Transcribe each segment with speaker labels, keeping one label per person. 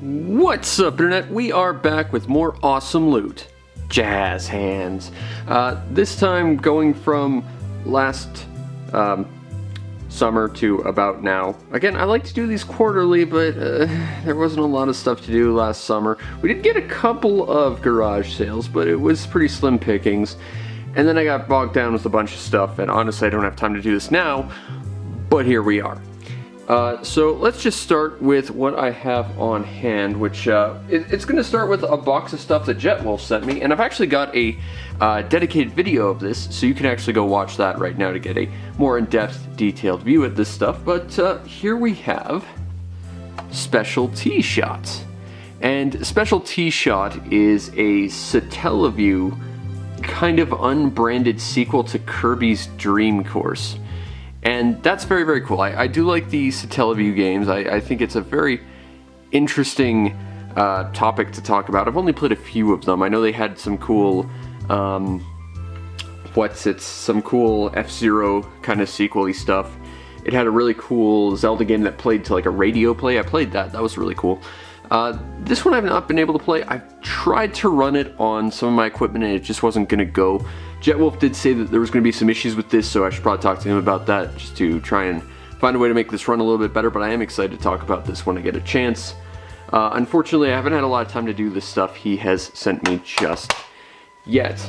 Speaker 1: What's up, Internet? We are back with more awesome loot. Jazz hands. This time going from last summer to about now. Again, I like to do these quarterly, but there wasn't a lot of stuff to do last summer. We did get a couple of garage sales, but it was pretty slim pickings. And then I got bogged down with a bunch of stuff, and honestly, I don't have time to do this now, but here we are. So let's just start with what I have on hand, which it's going to start with a box of stuff that JetWolf sent me, and I've actually got a dedicated video of this, so you can actually go watch that right now to get a more in-depth, detailed view at this stuff. But here we have Special T-Shot, and Special T-Shot is a Satellaview kind of unbranded sequel to Kirby's Dream Course. And that's very, very cool. I do like the Satellaview games. I think it's a very interesting topic to talk about. I've only played a few of them. I know they had some cool, some cool F-Zero kind of sequel-y stuff. It had a really cool Zelda game that played to like a radio play. I played that. That was really cool. This one I've not been able to play. I've tried to run it on some of my equipment and it just wasn't going to go. JetWolf did say that there was going to be some issues with this, so I should probably talk to him about that just to try and find a way to make this run a little bit better, but I am excited to talk about this when I get a chance. Unfortunately, I haven't had a lot of time to do the stuff he has sent me just yet.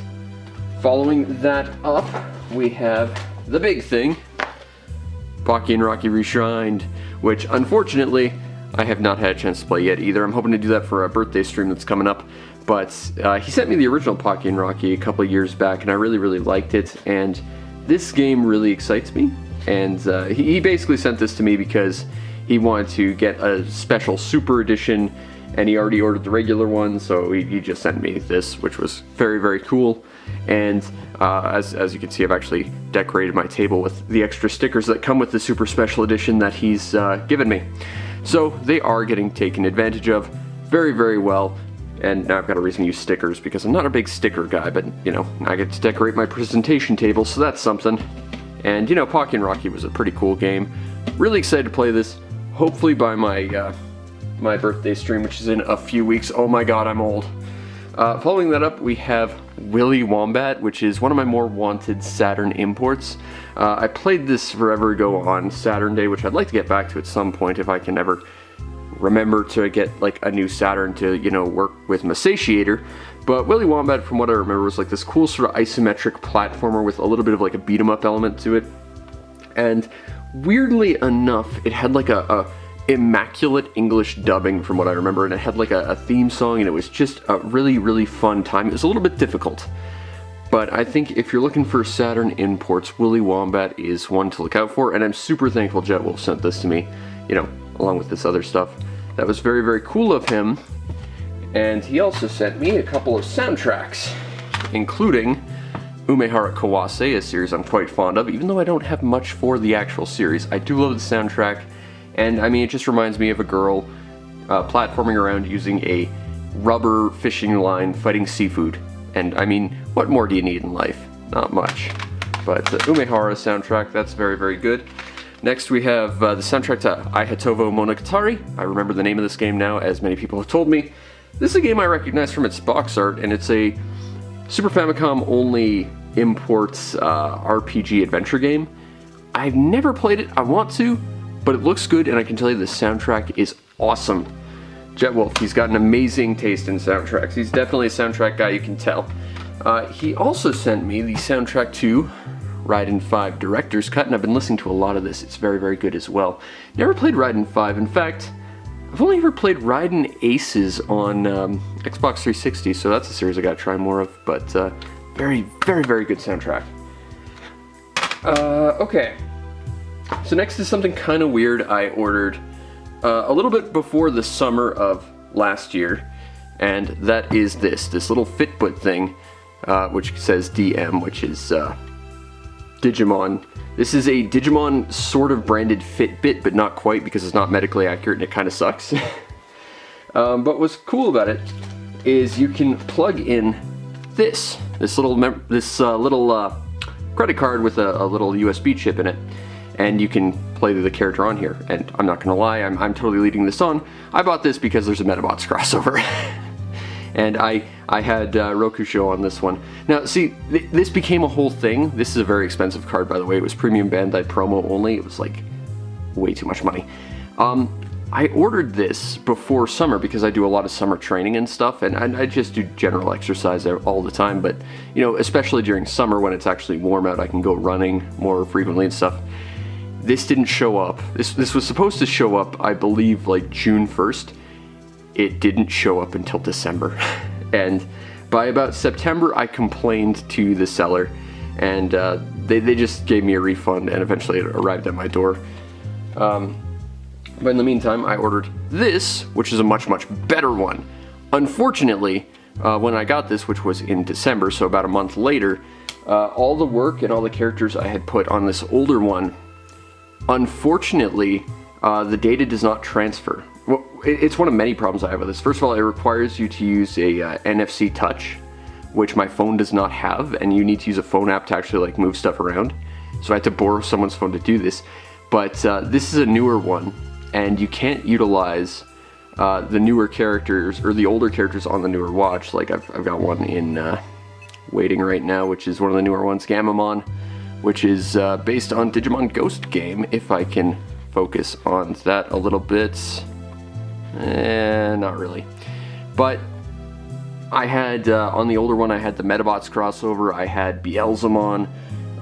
Speaker 1: Following that up, we have the big thing, Pocky and Rocky Reshrined, which unfortunately I have not had a chance to play yet either. I'm hoping to do that for a birthday stream that's coming up. But he sent me the original Pocky and Rocky a couple of years back, and I really, really liked it. And this game really excites me. And he basically sent this to me because he wanted to get a special Super Edition, and he already ordered the regular one, so he just sent me this, which was very, very cool. And as you can see, I've actually decorated my table with the extra stickers that come with the Super Special Edition that he's given me. So they are getting taken advantage of very, very well. And now I've got a reason to use stickers because I'm not a big sticker guy, but, you know, I get to decorate my presentation table, so that's something. And, you know, Pocky and Rocky was a pretty cool game. Really excited to play this, hopefully by my my birthday stream, which is in a few weeks. Oh my god, I'm old. Following that up, we have Willy Wombat, which is one of my more wanted Saturn imports. I played this forever ago on Saturn Day, which I'd like to get back to at some point if I can ever remember to get like a new Saturn to, you know, work with my satiator. But Willy Wombat, from what I remember, was like this cool sort of isometric platformer with a little bit of like a beat 'em up element to it. And weirdly enough, it had like a immaculate English dubbing from what I remember, and it had like a theme song, and it was just a really, really fun time. It was a little bit difficult, but I think if you're looking for Saturn imports, Willy Wombat is one to look out for, and I'm super thankful JetWolf sent this to me, you know, along with this other stuff. That was very, very cool of him. And he also sent me a couple of soundtracks, including Umehara Kawase, a series I'm quite fond of, even though I don't have much for the actual series. I do love the soundtrack, and I mean, it just reminds me of a girl platforming around using a rubber fishing line fighting seafood. And I mean, what more do you need in life? Not much. But the Umehara soundtrack, that's very, very good. Next we have the soundtrack to Aihatovo Monogatari. I remember the name of this game now, as many people have told me. This is a game I recognize from its box art, and it's a Super Famicom only imports RPG adventure game. I've never played it, I want to, but it looks good, and I can tell you the soundtrack is awesome. JetWolf, he's got an amazing taste in soundtracks. He's definitely a soundtrack guy, you can tell. He also sent me the soundtrack to Raiden 5 Director's Cut, and I've been listening to a lot of this. It's very, very good as well. Never played Raiden 5. In fact, I've only ever played Raiden Aces on Xbox 360, so that's a series I gotta try more of, but very, very, very good soundtrack. Okay. So next is something kind of weird I ordered a little bit before the summer of last year, and that is this little Fitbit thing, which says DM, which is Digimon. This is a Digimon sort of branded Fitbit, but not quite because it's not medically accurate and it kind of sucks. But what's cool about it is you can plug in this little credit card with a little USB chip in it, and you can play the character on here. And I'm not gonna lie, I'm totally leading this on. I bought this because there's a Metabots crossover. And I had Rokusho on this one. Now, see, this became a whole thing. This is a very expensive card, by the way. It was premium Bandai promo only. It was like way too much money. I ordered this before summer because I do a lot of summer training and stuff, and I just do general exercise all the time. But you know, especially during summer when it's actually warm out, I can go running more frequently and stuff. This didn't show up. This was supposed to show up, I believe, like June 1st. It didn't show up until December. And by about September, I complained to the seller, and they just gave me a refund, and eventually it arrived at my door. But in the meantime, I ordered this, which is a much, much better one. Unfortunately, when I got this, which was in December, so about a month later, all the work and all the characters I had put on this older one, unfortunately, the data does not transfer. Well, it's one of many problems I have with this. First of all, it requires you to use a NFC touch, which my phone does not have, and you need to use a phone app to actually like move stuff around. So I had to borrow someone's phone to do this. But this is a newer one, and you can't utilize the newer characters or the older characters on the newer watch. Like I've got one in waiting right now, which is one of the newer ones, Gamamon, which is based on Digimon Ghost Game. If I can focus on that a little bit. Not really. But I had, on the older one, I had the Metabots crossover, I had Beelzemon,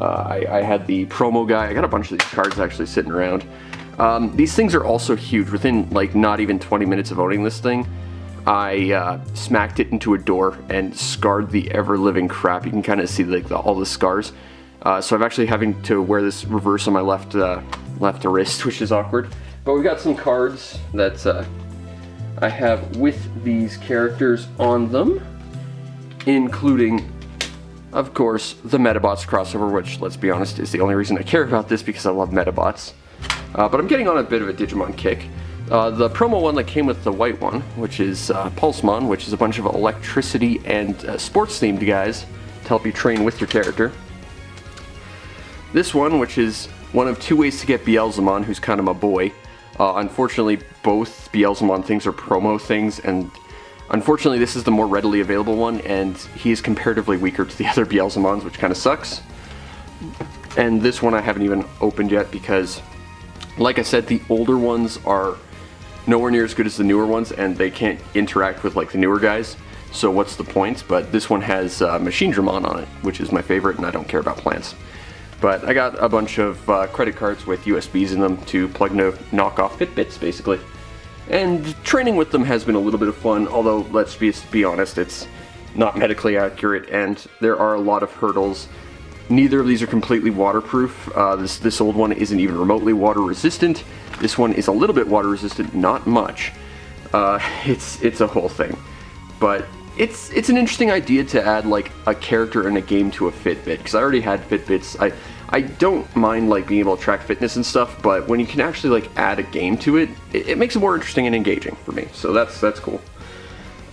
Speaker 1: I had the promo guy. I got a bunch of these cards actually sitting around. These things are also huge. Within like not even 20 minutes of owning this thing, I smacked it into a door and scarred the ever-living crap. You can kind of see like all the scars. So I'm actually having to wear this reverse on my left wrist, which is awkward. But we've got some cards that I have with these characters on them, including, of course, the Metabots crossover, which, let's be honest, is the only reason I care about this, because I love Metabots. But I'm getting on a bit of a Digimon kick. The promo one that came with the white one, which is Pulsemon, which is a bunch of electricity and sports-themed guys to help you train with your character. This one, which is one of two ways to get Beelzemon, who's kind of my boy. Unfortunately, both Beelzemon things are promo things, and unfortunately this is the more readily available one, and he is comparatively weaker to the other Beelzemons, which kind of sucks. And this one I haven't even opened yet because, like I said, the older ones are nowhere near as good as the newer ones, and they can't interact with like the newer guys, so what's the point? But this one has Machine Dramon on it, which is my favorite, and I don't care about plants. But I got a bunch of credit cards with USBs in them to plug no knockoff Fitbits, basically. And training with them has been a little bit of fun, although let's be honest, it's not medically accurate, and there are a lot of hurdles. Neither of these are completely waterproof. This old one isn't even remotely water resistant. This one is a little bit water resistant, not much. It's a whole thing. But it's an interesting idea to add like a character in a game to a Fitbit, because I already had Fitbits. I don't mind like being able to track fitness and stuff, but when you can actually like add a game to it, it makes it more interesting and engaging for me. So that's cool.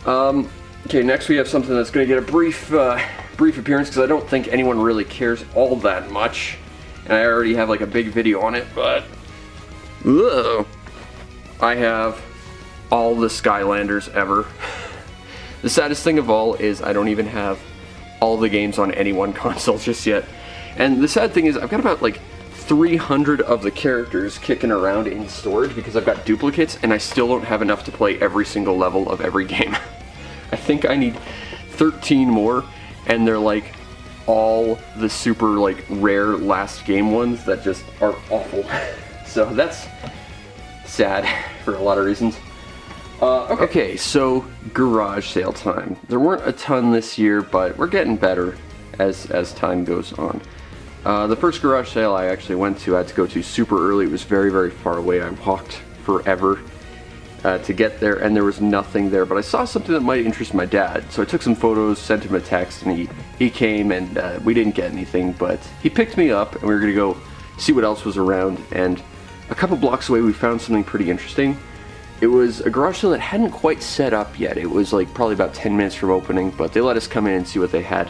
Speaker 1: Okay, next we have something that's going to get a brief appearance, because I don't think anyone really cares all that much, and I already have like a big video on it. But I have all the Skylanders ever. The saddest thing of all is I don't even have all the games on any one console just yet. And the sad thing is I've got about like 300 of the characters kicking around in storage because I've got duplicates, and I still don't have enough to play every single level of every game. I think I need 13 more, and they're like all the super like rare last game ones that just are awful. So that's sad for a lot of reasons. Okay, so garage sale time. There weren't a ton this year, but we're getting better as time goes on. The first garage sale I actually went to, I had to go to super early. It was very, very far away. I walked forever to get there, and there was nothing there. But I saw something that might interest my dad, so I took some photos, sent him a text, and he came, and we didn't get anything, but he picked me up, and we were going to go see what else was around. And a couple blocks away, we found something pretty interesting. It was a garage sale that hadn't quite set up yet. It was like probably about 10 minutes from opening, but they let us come in and see what they had.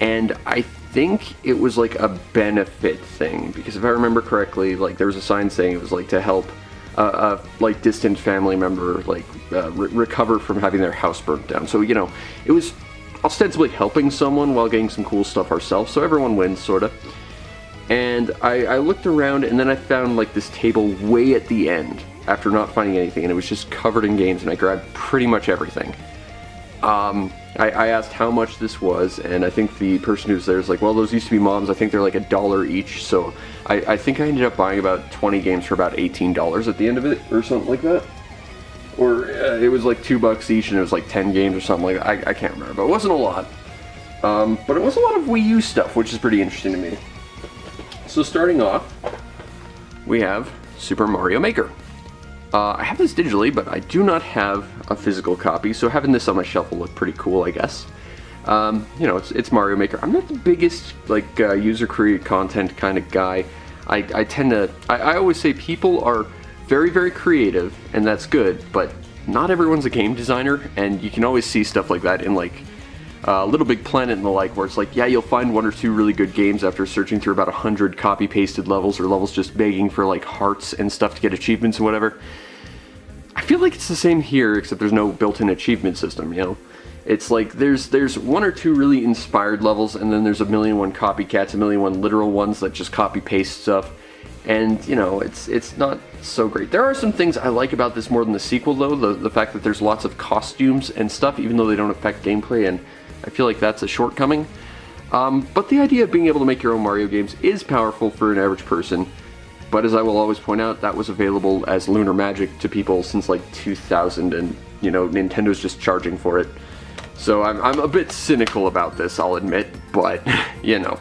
Speaker 1: And I think it was like a benefit thing, because if I remember correctly, like there was a sign saying it was like to help like distant family member like recover from having their house burnt down. So you know, it was ostensibly helping someone while getting some cool stuff ourselves. So everyone wins, sorta. And I looked around, and then I found like this table way at the end after not finding anything, and it was just covered in games, and I grabbed pretty much everything. I asked how much this was, and I think the person who's there is like, well, those used to be Moms. I think they're like $1 each, so I think I ended up buying about 20 games for about $18 at the end of it, or something like that. Or it was like $2 each, and it was like 10 games or something like that. I can't remember, but it wasn't a lot. But it was a lot of Wii U stuff, which is pretty interesting to me. So starting off, we have Super Mario Maker. I have this digitally, but I do not have a physical copy, so having this on my shelf will look pretty cool, I guess. You know, it's Mario Maker. I'm not the biggest, like, user-created content kind of guy. I tend to... I always say people are very, very creative, and that's good, but not everyone's a game designer, and you can always see stuff like that in, like, Little Big Planet and the like, where it's like, yeah, you'll find 1 or 2 really good games after searching through about 100 copy-pasted levels, or levels just begging for, like, hearts and stuff to get achievements and whatever. I feel like it's the same here, except there's no built-in achievement system, you know? It's like, there's 1 or 2 really inspired levels, and then there's 1,000,001 copycats, 1,000,001 literal ones that just copy-paste stuff, and, you know, it's not so great. There are some things I like about this more than the sequel, though, the fact that there's lots of costumes and stuff, even though they don't affect gameplay, and I feel like that's a shortcoming. But the idea of being able to make your own Mario games is powerful for an average person. But as I will always point out, that was available as Lunar Magic to people since like 2000, and you know, Nintendo's just charging for it. So I'm a bit cynical about this, I'll admit, but you know.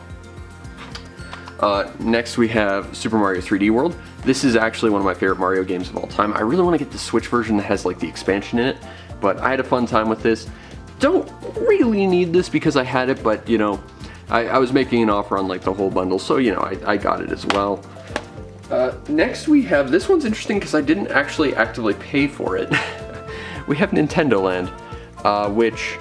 Speaker 1: Next we have Super Mario 3D World. This is actually one of my favorite Mario games of all time. I really want to get the Switch version that has like the expansion in it, but I had a fun time with this. Don't really need this because I had it, but you know, I was making an offer on like the whole bundle, so you know, I got it as well. Next we have, this one's interesting because I didn't actually actively pay for it. We have Nintendo Land, which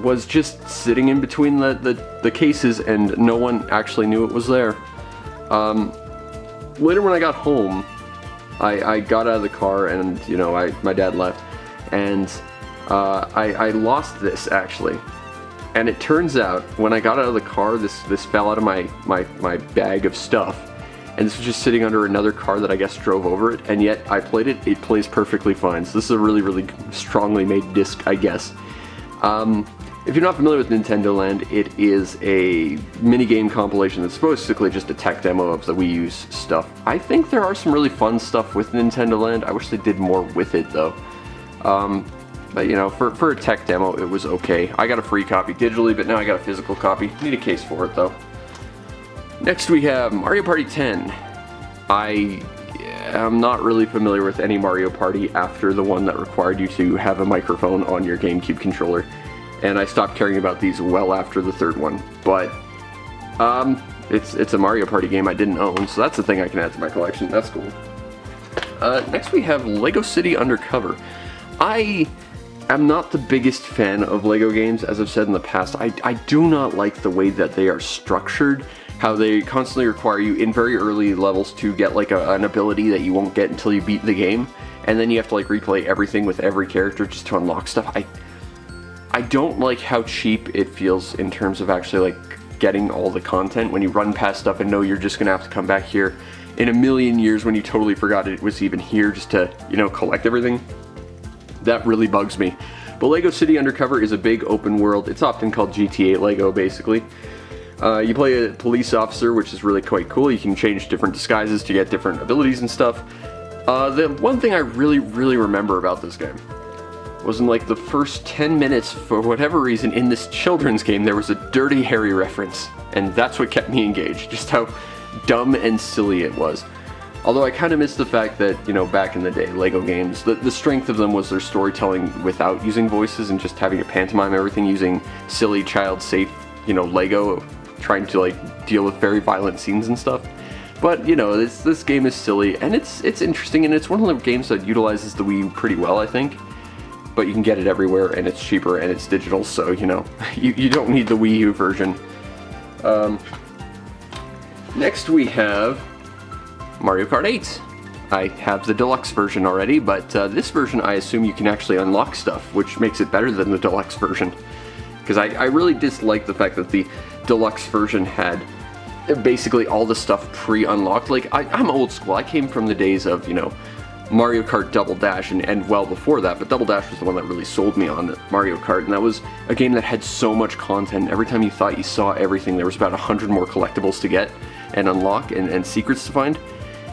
Speaker 1: was just sitting in between the cases, and no one actually knew it was there. Later when I got home, I got out of the car, and you know, my dad left, and I lost this actually. And it turns out, when I got out of the car, this fell out of my bag of stuff. And this was just sitting under another car that I guess drove over it, and yet I played it, it plays perfectly fine. So this is a really, really strongly made disc, I guess. If you're not familiar with Nintendo Land, it is a minigame compilation that's basically just a tech demo of the Wii U's stuff. I think there are some really fun stuff with Nintendo Land. I wish they did more with it, though. But you know, for a tech demo, it was okay. I got a free copy digitally, but now I got a physical copy. Need a case for it, though. Next we have Mario Party 10. I am not really familiar with any Mario Party after the one that required you to have a microphone on your GameCube controller. And I stopped caring about these well after the third one. But it's a Mario Party game I didn't own, so that's a thing I can add to my collection. That's cool. Next we have Lego City Undercover. I am not the biggest fan of Lego games, as I've said in the past. I do not like the way that they are structured. How they constantly require you in very early levels to get like an ability that you won't get until you beat the game, and then you have to like replay everything with every character just to unlock stuff. I don't like how cheap it feels in terms of actually like getting all the content when you run past stuff and know you're just gonna have to come back here in a million years when you totally forgot it was even here just to, you know, collect everything. That really bugs me. But Lego City Undercover is a big open world. It's often called GTA Lego, basically. You play a police officer, which is really quite cool. You can change different disguises to get different abilities and stuff. The one thing I really, really remember about this game was in like the first 10 minutes, for whatever reason, in this children's game, there was a Dirty Harry reference. And that's what kept me engaged, just how dumb and silly it was. Although I kind of miss the fact that, you know, back in the day, Lego games, the strength of them was their storytelling without using voices and just having to pantomime everything using silly, child-safe, you know, Lego, trying to like deal with very violent scenes and stuff. But you know, this game is silly, and it's interesting, and it's one of the games that utilizes the Wii U pretty well, I think. But you can get it everywhere, and it's cheaper, and it's digital, so you know, you don't need the Wii U version. Next we have Mario Kart 8. I have the deluxe version already, but this version I assume you can actually unlock stuff, which makes it better than the deluxe version. Because I really dislike the fact that the deluxe version had basically all the stuff pre-unlocked. Like, I'm old school. I came from the days of, you know, Mario Kart Double Dash, and well before that, but Double Dash was the one that really sold me on Mario Kart, and that was a game that had so much content. Every time you thought you saw everything, there was about 100 more collectibles to get and unlock, and secrets to find.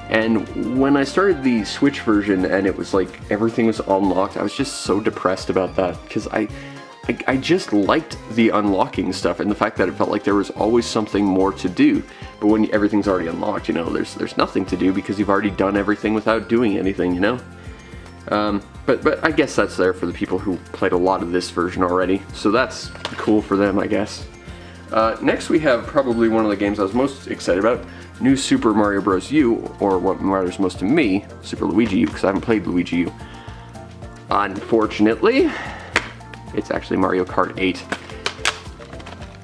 Speaker 1: And when I started the Switch version and it was like everything was unlocked, I was just so depressed about that, because I just liked the unlocking stuff and the fact that it felt like there was always something more to do. But when everything's already unlocked, you know, there's nothing to do because you've already done everything without doing anything, you know? But I guess that's there for the people who played a lot of this version already, so that's cool for them, I guess. Next we have probably one of the games I was most excited about, New Super Mario Bros. U, or what matters most to me, Super Luigi U, because I haven't played Luigi U. Unfortunately, it's actually Mario Kart 8,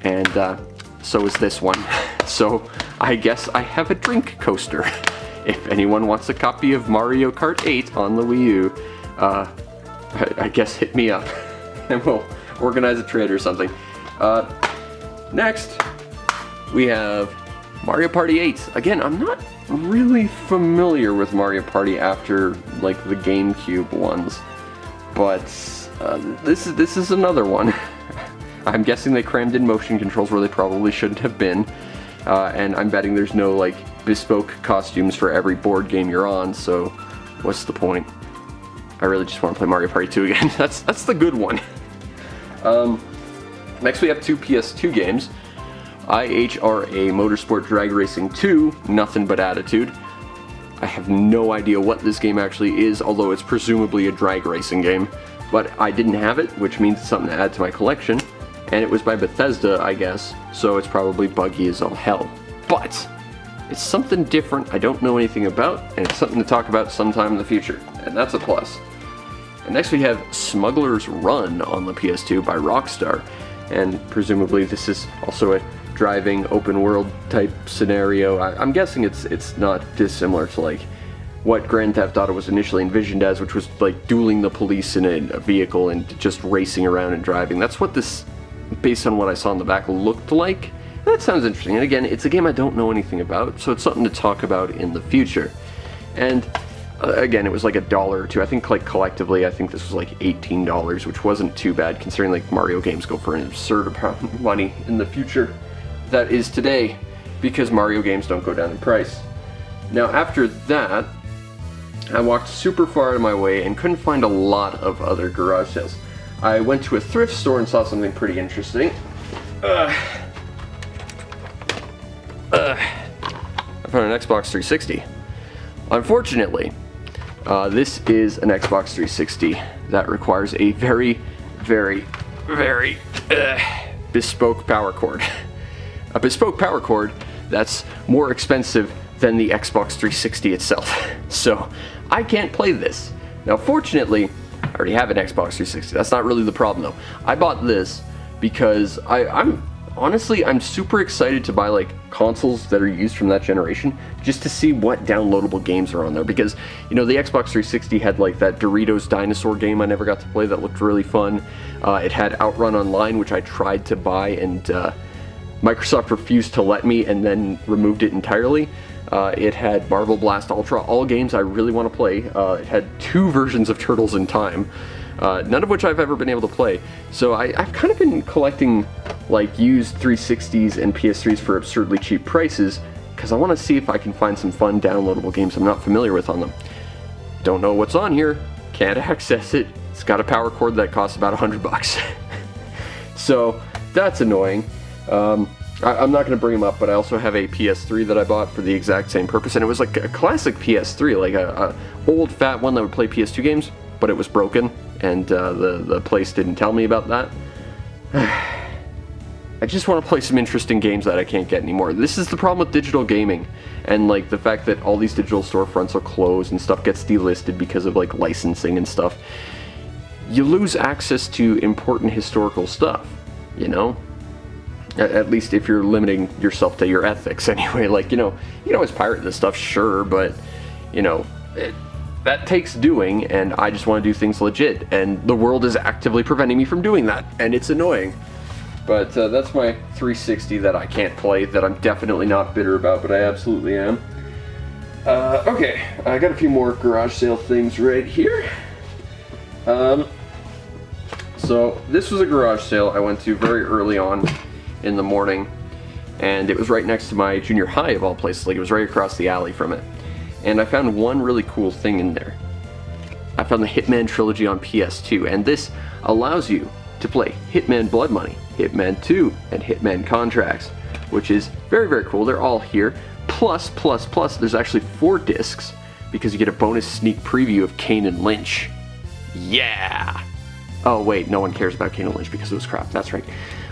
Speaker 1: and so is this one. So I guess I have a drink coaster. If anyone wants a copy of Mario Kart 8 on the Wii U, I guess hit me up, and we'll organize a trade or something. Next, we have Mario Party 8. Again, I'm not really familiar with Mario Party after, like, the GameCube ones, but this is another one. I'm guessing they crammed in motion controls where they probably shouldn't have been, and I'm betting there's no, like, bespoke costumes for every board game you're on, so what's the point? I really just want to play Mario Party 2 again. That's the good one. Next we have two PS2 games. IHRA Motorsport Drag Racing 2, Nothing But Attitude. I have no idea what this game actually is, although it's presumably a drag racing game. But I didn't have it, which means it's something to add to my collection. And it was by Bethesda, I guess, so it's probably buggy as all hell. But it's something different I don't know anything about, and it's something to talk about sometime in the future, and that's a plus. And next we have Smuggler's Run on the PS2 by Rockstar, and presumably this is also a driving open world type scenario. I'm guessing it's not dissimilar to like what Grand Theft Auto was initially envisioned as, which was like dueling the police in a vehicle and just racing around and driving. That's what this, based on what I saw in the back, looked like. That sounds interesting, and again, it's a game I don't know anything about, so it's something to talk about in the future. And again, it was like $1 or $2. I think like collectively, I think this was like $18, which wasn't too bad considering like Mario games go for an absurd amount of money in the future. That is today, because Mario games don't go down in price. Now after that, I walked super far out of my way and couldn't find a lot of other garage sales. I went to a thrift store and saw something pretty interesting. I found an Xbox 360. Unfortunately, this is an Xbox 360 that requires a very, very, very bespoke power cord. A bespoke power cord that's more expensive than the Xbox 360 itself. So I can't play this. Now fortunately, I already have an Xbox 360. That's not really the problem though. I bought this because I'm super excited to buy like consoles that are used from that generation just to see what downloadable games are on there, because you know the Xbox 360 had like that Doritos dinosaur game I never got to play that looked really fun. It had Outrun Online, which I tried to buy and Microsoft refused to let me and then removed it entirely. It had Marvel Blast Ultra, all games I really want to play. It had 2 versions of Turtles in Time, none of which I've ever been able to play. So I've kind of been collecting like used 360s and PS3s for absurdly cheap prices because I want to see if I can find some fun downloadable games I'm not familiar with on them. Don't know what's on here, can't access it. It's got a power cord that costs about $100. So that's annoying. I'm not going to bring them up, but I also have a PS3 that I bought for the exact same purpose, and it was like a classic PS3, like a old fat one that would play PS2 games, but it was broken, and the place didn't tell me about that. I just want to play some interesting games that I can't get anymore. This is the problem with digital gaming, and like the fact that all these digital storefronts will close and stuff gets delisted because of like licensing and stuff. You lose access to important historical stuff, you know? At least if you're limiting yourself to your ethics anyway. Like, you know, you can always pirate this stuff, sure, but, you know, that takes doing, and I just want to do things legit, and the world is actively preventing me from doing that, and it's annoying. But that's my 360 that I can't play, that I'm definitely not bitter about, but I absolutely am. Okay, I got a few more garage sale things right here. So this was a garage sale I went to very early on in the morning, and it was right next to my junior high of all places. Like, it was right across the alley from it. And I found one really cool thing in there. I found the Hitman trilogy on PS2, and this allows you to play Hitman Blood Money, Hitman 2, and Hitman Contracts, which is very, very cool. They're all here. Plus, there's actually 4 discs, because you get a bonus sneak preview of Kane and Lynch. Yeah! Oh wait, no one cares about Kane and Lynch because it was crap, that's right.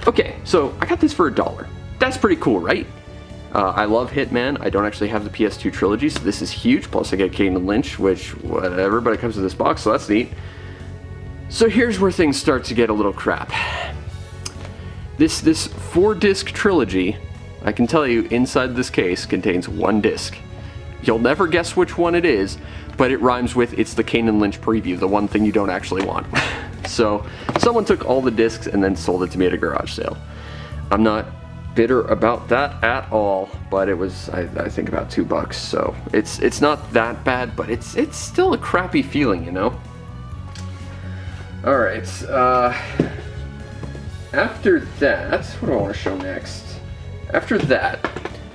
Speaker 1: Okay, so I got this for $1. That's pretty cool, right? I love Hitman. I don't actually have the PS2 trilogy, so this is huge. Plus I get Kane and Lynch, which, whatever, but it comes in this box, so that's neat. So here's where things start to get a little crap. This 4-disc trilogy, I can tell you, inside this case contains 1 disc. You'll never guess which one it is, but it rhymes with it's the Kane and Lynch preview, the one thing you don't actually want. So someone took all the discs and then sold it to me at a garage sale. I'm not bitter about that at all, but it was, I think, about $2, so it's not that bad, but it's still a crappy feeling, you know? Alright, after that, what do I want to show next? After that,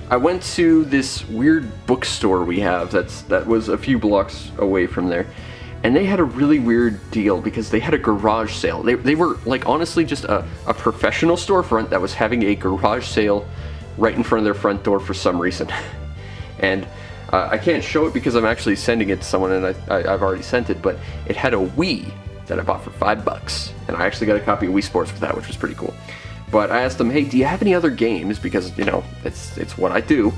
Speaker 1: I went to this weird bookstore we have that was a few blocks away from there, and they had a really weird deal because they had a garage sale. They were, like, honestly just a professional storefront that was having a garage sale right in front of their front door for some reason. And I can't show it because I'm actually sending it to someone, and I've already sent it, but it had a Wii that I bought for $5, and I actually got a copy of Wii Sports for that, which was pretty cool. But I asked them, hey, do you have any other games? Because, you know, it's what I do.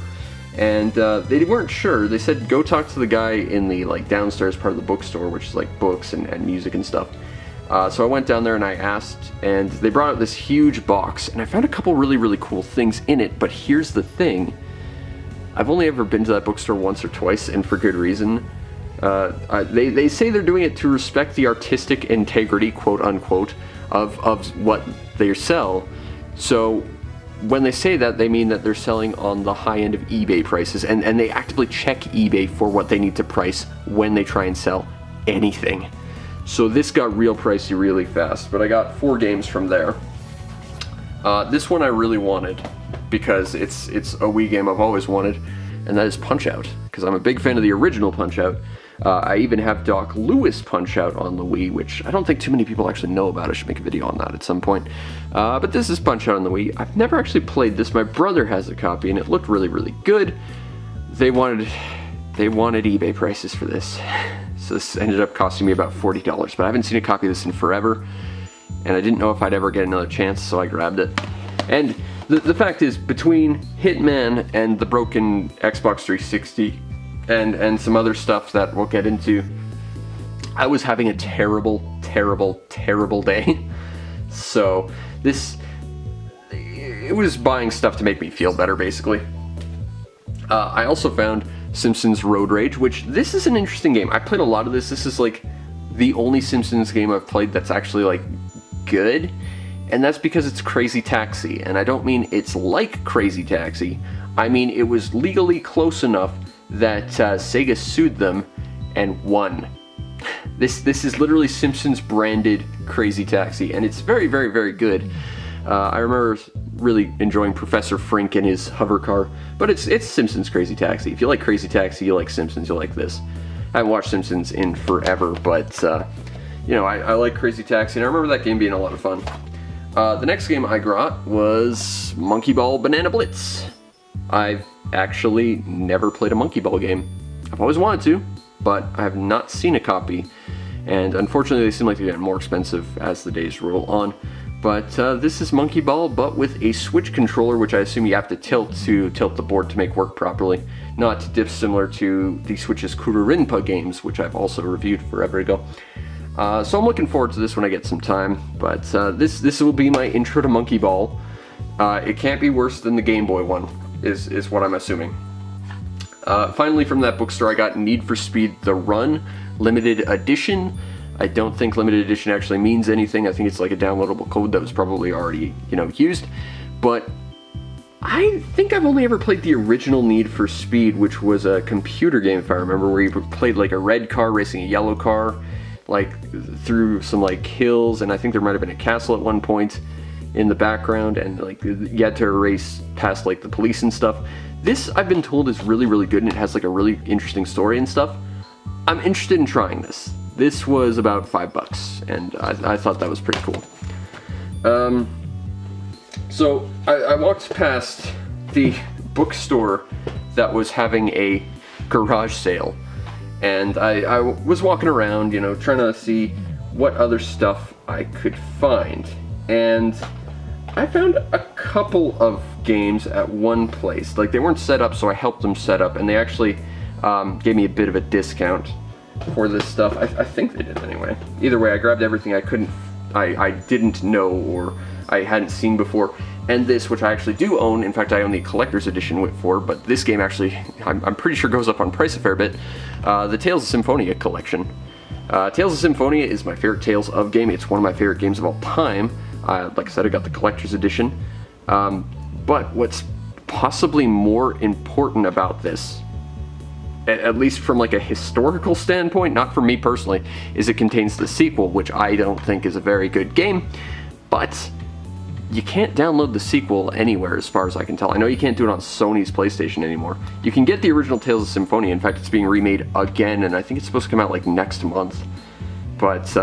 Speaker 1: And they weren't sure. They said, go talk to the guy in the, like, downstairs part of the bookstore, which is, like, books and music and stuff. So I went down there and I asked, and they brought out this huge box, and I found a couple really, really cool things in it, but here's the thing. I've only ever been to that bookstore once or twice, and for good reason. They say they're doing it to respect the artistic integrity, quote-unquote, of what they sell. So when they say that, they mean that they're selling on the high end of eBay prices, and they actively check eBay for what they need to price when they try and sell anything. So this got real pricey really fast, but I got 4 games from there. This one I really wanted, because it's a Wii game I've always wanted, and that is Punch-Out!, because I'm a big fan of the original Punch-Out!. I even have Doc Lewis Punch-Out! On the Wii, which I don't think too many people actually know about. I should make a video on that at some point. But this is Punch-Out! On the Wii. I've never actually played this. My brother has a copy, and it looked really, really good. They wanted eBay prices for this. So this ended up costing me about $40, but I haven't seen a copy of this in forever, and I didn't know if I'd ever get another chance, so I grabbed it. And the fact is, between Hitman and the broken Xbox 360 and some other stuff that we'll get into, I was having a terrible, terrible, terrible day. So it was buying stuff to make me feel better, basically. I also found Simpsons Road Rage, which this is an interesting game. I played a lot of this. This is like the only Simpsons game I've played that's actually like good, and that's because it's Crazy Taxi. And I don't mean it's like Crazy Taxi. I mean it was legally close enough that Sega sued them and won. This is literally Simpsons branded Crazy Taxi, and it's very, very, very good. I remember really enjoying Professor Frink and his hover car, but it's Simpsons Crazy Taxi. If you like Crazy Taxi, you like Simpsons, you'll like this. I haven't watched Simpsons in forever, but you know, I like Crazy Taxi, and I remember that game being a lot of fun. The next game I got was Monkey Ball Banana Blitz. I've actually never played a Monkey Ball game. I've always wanted to, but I have not seen a copy, and unfortunately they seem like they're getting more expensive as the days roll on. But this is Monkey Ball, but with a Switch controller, which I assume you have to tilt the board to make work properly, not dissimilar to the Switch's Kururinpa games, which I've also reviewed forever ago. So I'm looking forward to this when I get some time, but this will be my intro to Monkey Ball. It can't be worse than the Game Boy one, is what I'm assuming. Finally, from that bookstore, I got Need for Speed The Run Limited Edition. I don't think limited edition actually means anything. I think it's like a downloadable code that was probably already, used. But I think I've only ever played the original Need for Speed, which was a computer game, if I remember, where you played like a red car racing a yellow car, like through some like hills, and I think there might have been a castle at one point in the background, and like you had to race past like the police and stuff. This, I've been told, is really, really good, and it has like a really interesting story and stuff. I'm interested in trying this. This was about $5, and I thought that was pretty cool. So I walked past the bookstore that was having a garage sale, and I was walking around, trying to see what other stuff I could find, and I found a couple of games at one place. Like, they weren't set up, so I helped them set up, and they actually gave me a bit of a discount for this stuff. I think they did anyway. Either way, I grabbed everything I didn't know or I hadn't seen before, and this, which I actually do own. In fact, I own the collector's edition for, but this game actually, I'm pretty sure goes up on price a fair bit. The Tales of Symphonia collection. Tales of Symphonia is my favorite Tales of game. It's one of my favorite games of all time. Like I said, I got the collector's edition. But what's possibly more important about this, at least from like a historical standpoint, not for me personally, is it contains the sequel, which I don't think is a very good game, but you can't download the sequel anywhere as far as I can tell. I know you can't do it on Sony's PlayStation anymore. You can get the original Tales of Symphonia. In fact, it's being remade again, and I think it's supposed to come out like next month. But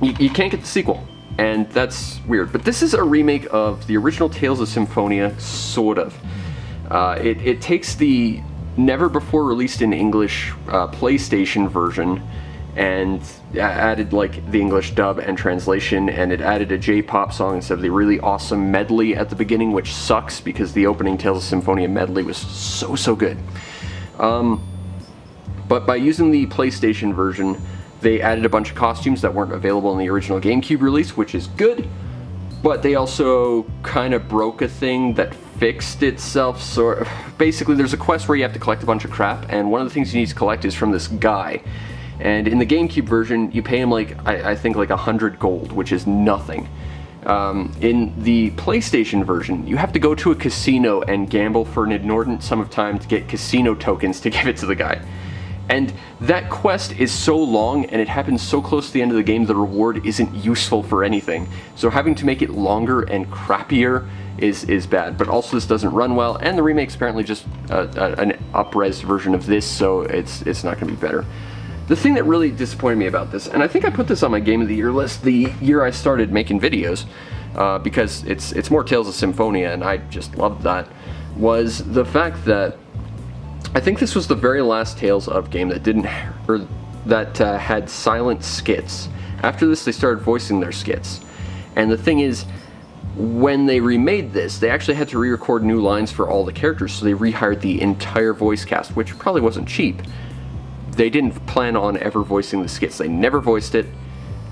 Speaker 1: you can't get the sequel, and that's weird. But this is a remake of the original Tales of Symphonia, sort of. It takes the never before released in English PlayStation version and added like the English dub and translation, and it added a J-pop song instead of the really awesome medley at the beginning, which sucks because the opening Tales of Symphonia medley was so good. But by using the PlayStation version, they added a bunch of costumes that weren't available in the original GameCube release, which is good, but they also kind of broke a thing that fixed itself. So basically, there's a quest where you have to collect a bunch of crap, and one of the things you need to collect is from this guy. And in the GameCube version, you pay him like, I think like 100 gold, which is nothing. In the PlayStation version, you have to go to a casino and gamble for an inordinate sum of time to get casino tokens to give it to the guy. And that quest is so long, and it happens so close to the end of the game, the reward isn't useful for anything. So having to make it longer and crappier is bad. But also this doesn't run well, and the remake's apparently just an up-res version of this, so it's not going to be better. The thing that really disappointed me about this, and I think I put this on my Game of the Year list the year I started making videos, because it's more Tales of Symphonia, and I just loved that, was the fact that I think this was the very last Tales of game that had silent skits. After this, they started voicing their skits. And the thing is, when they remade this, they actually had to re-record new lines for all the characters, so they rehired the entire voice cast, which probably wasn't cheap. They didn't plan on ever voicing the skits. They never voiced it.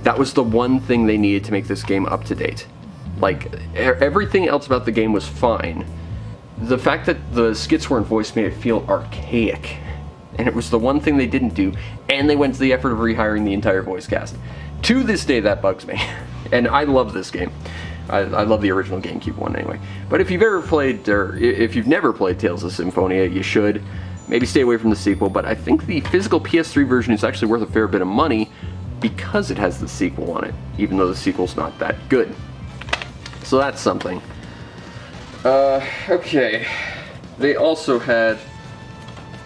Speaker 1: That was the one thing they needed to make this game up to date. Like, everything else about the game was fine. The fact that the skits weren't voiced made it feel archaic. And it was the one thing they didn't do, and they went to the effort of rehiring the entire voice cast. To this day, that bugs me. And I love this game. I love the original GameCube one anyway. But if you've ever played, or if you've never played Tales of Symphonia, you should. Maybe stay away from the sequel, but I think the physical PS3 version is actually worth a fair bit of money because it has the sequel on it, even though the sequel's not that good. So that's something. Okay. They also had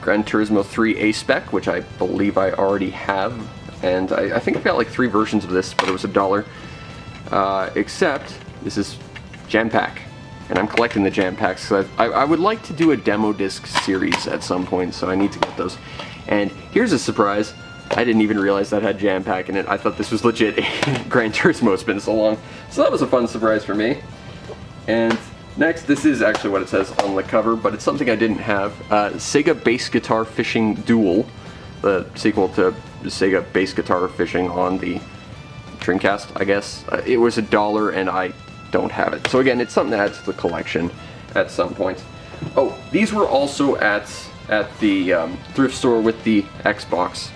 Speaker 1: Gran Turismo 3 A-Spec, which I believe I already have, and I think I've got like 3 versions of this, but it was $1. Except, this is Jam Pack. And I'm collecting the Jam Packs, because I would like to do a demo disc series at some point, so I need to get those. And here's a surprise. I didn't even realize that had Jam Pack in it. I thought this was legit Gran Turismo. It's been so long. So that was a fun surprise for me. And next, this is actually what it says on the cover, but it's something I didn't have. Sega Bass Guitar Fishing Duel, the sequel to Sega Bass Guitar Fishing on the Dreamcast, I guess. It was $1, and I don't have it. So again, it's something to add to the collection at some point. Oh, these were also at the thrift store with the Xbox.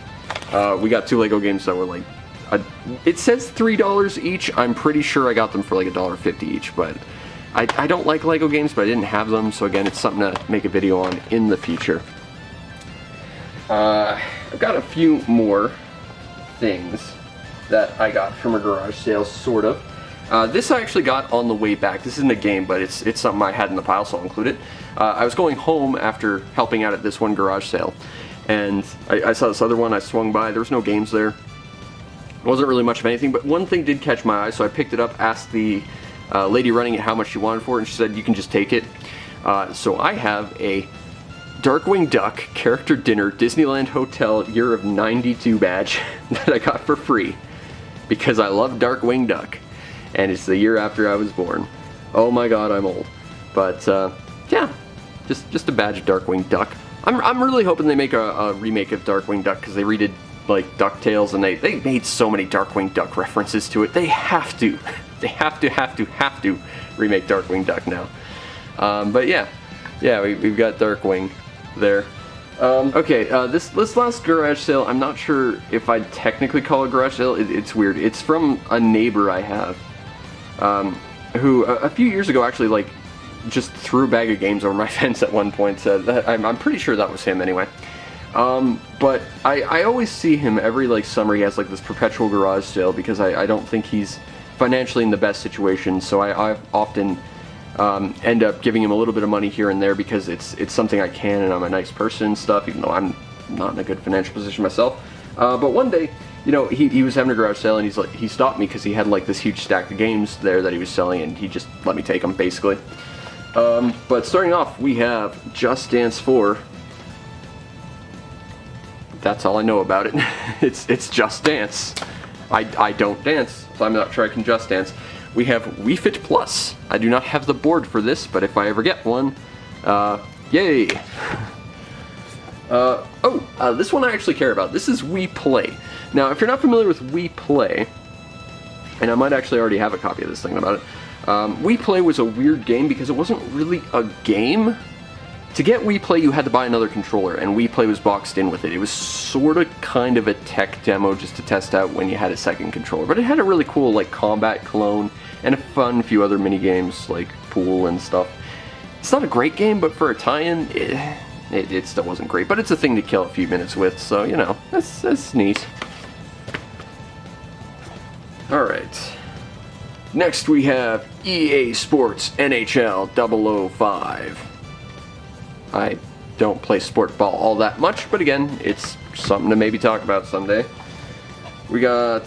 Speaker 1: We got 2 Lego games that were like, it says $3 each. I'm pretty sure I got them for like $1.50 each, but I don't like Lego games, but I didn't have them, so again, it's something to make a video on in the future. I've got a few more things that I got from a garage sale, sort of. This I actually got on the way back. This isn't a game, but it's something I had in the pile, so I'll include it. I was going home after helping out at this one garage sale, and I saw this other one. I swung by. There was no games there. It wasn't really much of anything, but one thing did catch my eye, so I picked it up, asked the lady running it how much she wanted for it, and she said, you can just take it. So I have a Darkwing Duck Character Dinner Disneyland Hotel Year of 92 badge that I got for free because I love Darkwing Duck, and it's the year after I was born. Oh my god, I'm old. But yeah, just a badge of Darkwing Duck. I'm really hoping they make a remake of Darkwing Duck, because they redid like DuckTales, and they made so many Darkwing Duck references to it. They have to remake Darkwing Duck now. But yeah, we've got Darkwing there. Okay, this last garage sale, I'm not sure if I'd technically call it a garage sale. It's weird. It's from a neighbor I have, who a few years ago actually like just threw a bag of games over my fence at one point. I'm pretty sure that was him anyway. But I always see him every like summer. He has like this perpetual garage sale because I don't think he's financially in the best situation, so I often end up giving him a little bit of money here and there because it's something I can, and I'm a nice person and stuff, even though I'm not in a good financial position myself. But one day, you know, he was having a garage sale, and he stopped me because he had like this huge stack of games there that he was selling, and he just let me take them basically. But starting off, we have Just Dance 4. That's all I know about it. It's Just Dance. I don't dance, so I'm not sure I can Just Dance. We have Wii Fit Plus. I do not have the board for this, but if I ever get one, yay! This one I actually care about. This is Wii Play. Now, if you're not familiar with Wii Play, and I might actually already have a copy of this thing about it, Wii Play was a weird game because it wasn't really a game. To get Wii Play, you had to buy another controller, and Wii Play was boxed in with it. It was sort of kind of a tech demo just to test out when you had a second controller. But it had a really cool like combat clone and a fun few other mini games like pool and stuff. It's not a great game, but for a tie-in, it still wasn't great. But it's a thing to kill a few minutes with, so you know, that's neat. All right. Next we have EA Sports NHL 005. I don't play sport ball all that much, but again, it's something to maybe talk about someday. We got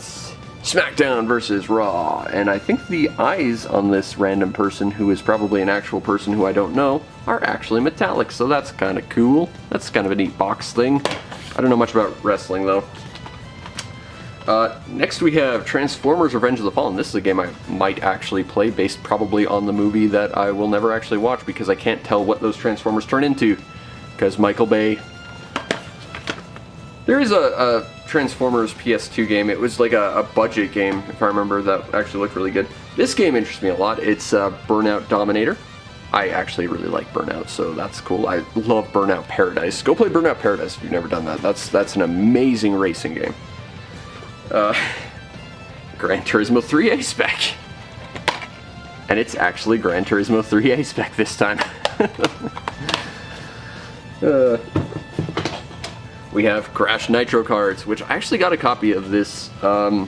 Speaker 1: SmackDown versus Raw, and I think the eyes on this random person, who is probably an actual person who I don't know, are actually metallic, so that's kind of cool. That's kind of a neat box thing. I don't know much about wrestling, though. Next we have Transformers Revenge of the Fallen. This is a game I might actually play, based probably on the movie that I will never actually watch because I can't tell what those Transformers turn into, because Michael Bay. There is a Transformers PS2 game. It was like a budget game, if I remember, that actually looked really good. This game interests me a lot. It's Burnout Dominator. I actually really like Burnout, so that's cool. I love Burnout Paradise. Go play Burnout Paradise if you've never done that. That's an amazing racing game. Gran Turismo 3A spec. And it's actually Gran Turismo 3A spec this time. We have Crash Nitro cards, which I actually got a copy of this, I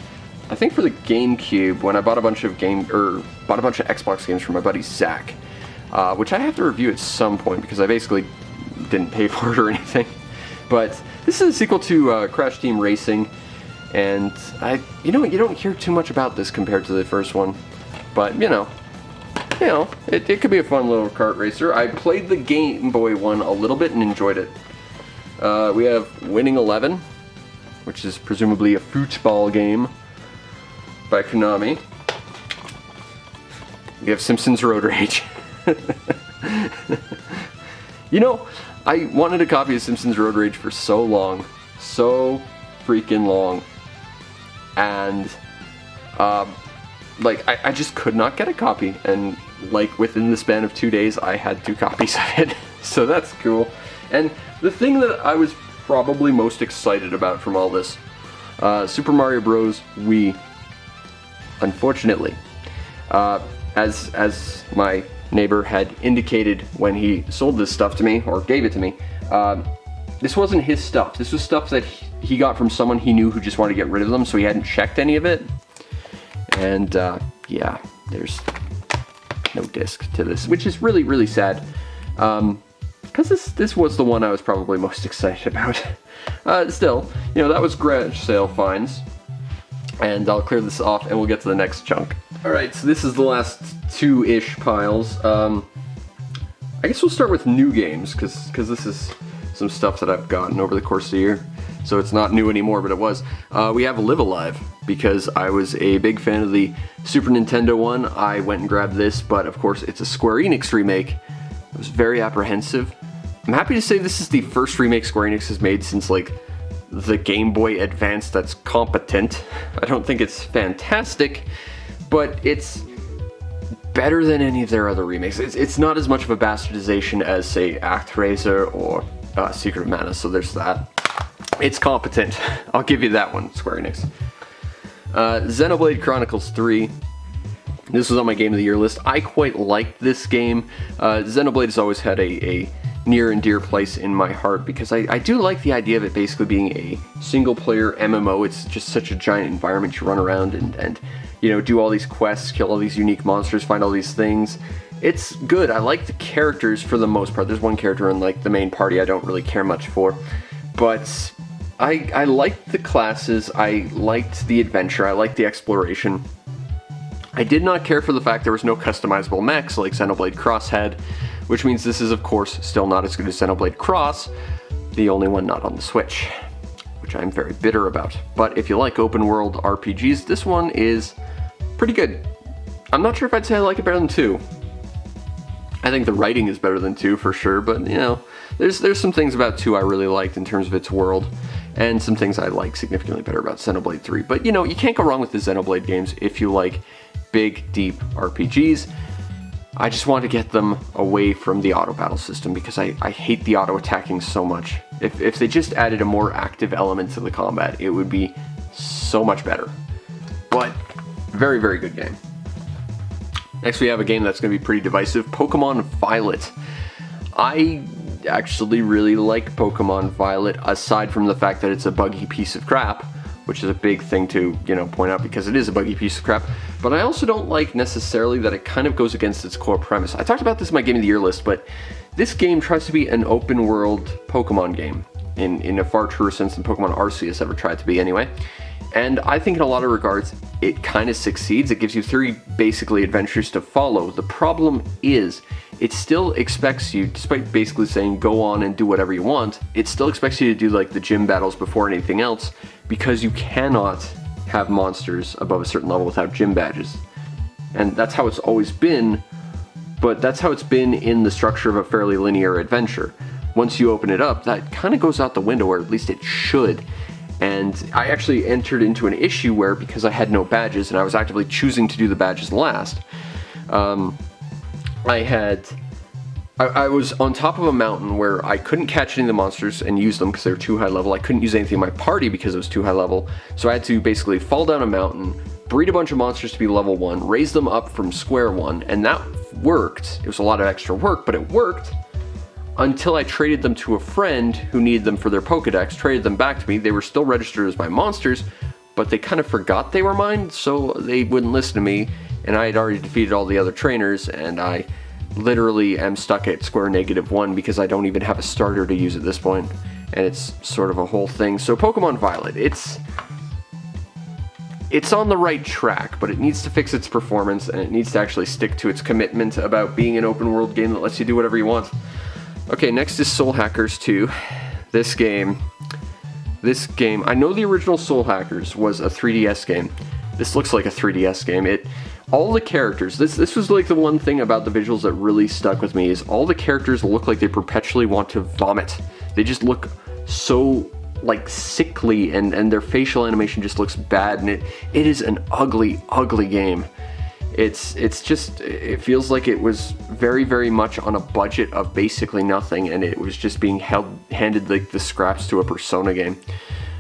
Speaker 1: think for the GameCube, when I bought a bunch of Xbox games from my buddy Zach, which I have to review at some point because I basically didn't pay for it or anything. But this is a sequel to Crash Team Racing. And you don't hear too much about this compared to the first one, but you know, it could be a fun little kart racer. I played the Game Boy one a little bit and enjoyed it. We have Winning 11, which is presumably a football game by Konami. We have Simpsons Road Rage. You know, I wanted a copy of Simpsons Road Rage for so long, so freaking long. And like, I just could not get a copy, and like within the span of 2 days I had 2 copies of it. So that's cool. And the thing that I was probably most excited about from all this, Super Mario Bros. Wii, unfortunately, as my neighbor had indicated when he sold this stuff to me, or gave it to me, this wasn't his stuff. This was stuff that he got from someone he knew who just wanted to get rid of them, so he hadn't checked any of it. And yeah, there's no disc to this, which is really, really sad. Because this was the one I was probably most excited about. Still, you know, that was garage sale finds. And I'll clear this off and we'll get to the next chunk. Alright, so this is the last 2-ish piles. I guess we'll start with new games, because this is some stuff that I've gotten over the course of the year. So it's not new anymore, but it was. We have Live Alive, because I was a big fan of the Super Nintendo one. I went and grabbed this, but of course it's a Square Enix remake. I was very apprehensive. I'm happy to say this is the first remake Square Enix has made since, like, the Game Boy Advance that's competent. I don't think it's fantastic, but it's better than any of their other remakes. It's not as much of a bastardization as, say, ActRaiser or Secret of Mana, so there's that. It's competent. I'll give you that one, Square Enix. Xenoblade Chronicles 3. This was on my Game of the Year list. I quite liked this game. Xenoblade has always had a near and dear place in my heart, because I do like the idea of it basically being a single-player MMO. It's just such a giant environment. You run around and you know, do all these quests, kill all these unique monsters, find all these things. It's good. I like the characters for the most part. There's one character in, like, the main party I don't really care much for, but I liked the classes, I liked the adventure, I liked the exploration. I did not care for the fact there was no customizable mechs like Xenoblade Cross had, which means this is, of course, still not as good as Xenoblade Cross, the only one not on the Switch, which I'm very bitter about. But if you like open world RPGs, this one is pretty good. I'm not sure if I'd say I like it better than 2. I think the writing is better than 2 for sure, but you know, there's some things about 2 I really liked in terms of its world, and some things I like significantly better about Xenoblade 3. But you know, you can't go wrong with the Xenoblade games if you like big, deep RPGs. I just want to get them away from the auto battle system, because I hate the auto attacking so much. If they just added a more active element to the combat, it would be so much better. But very, very good game. Next we have a game that's going to be pretty divisive, Pokemon Violet. I actually really like Pokemon Violet, aside from the fact that it's a buggy piece of crap, which is a big thing to, you know, point out, because it is a buggy piece of crap. But I also don't like necessarily that it kind of goes against its core premise. I talked about this in my Game of the Year list, but this game tries to be an open world Pokemon game in a far truer sense than Pokemon Arceus ever tried to be anyway. And I think in a lot of regards, it kind of succeeds. It gives you 3 basically adventures to follow. The problem is, it still expects you, despite basically saying go on and do whatever you want, it still expects you to do like the gym battles before anything else, because you cannot have monsters above a certain level without gym badges. And that's how it's always been, but that's how it's been in the structure of a fairly linear adventure. Once you open it up, that kind of goes out the window, or at least it should. And I actually entered into an issue where, because I had no badges and I was actively choosing to do the badges last, I was on top of a mountain where I couldn't catch any of the monsters and use them because they were too high level. I couldn't use anything in my party because it was too high level. So I had to basically fall down a mountain, breed a bunch of monsters to be level 1, raise them up from square 1, and that worked. It was a lot of extra work, but it worked until I traded them to a friend who needed them for their Pokedex, traded them back to me. They were still registered as my monsters, but they kind of forgot they were mine, so they wouldn't listen to me, and I had already defeated all the other trainers, and I literally am stuck at square -1 because I don't even have a starter to use at this point, and it's sort of a whole thing. So Pokemon Violet, it's on the right track, but it needs to fix its performance, and it needs to actually stick to its commitment about being an open world game that lets you do whatever you want. Okay, next is Soul Hackers 2. This game, I know the original Soul Hackers was a 3DS game. This looks like a 3DS game. All the characters, this was like the one thing about the visuals that really stuck with me, is all the characters look like they perpetually want to vomit. They just look so like sickly, and their facial animation just looks bad, and it is an ugly game. It's just, it feels like it was very, very much on a budget of basically nothing, and it was just being handed like the scraps to a Persona game.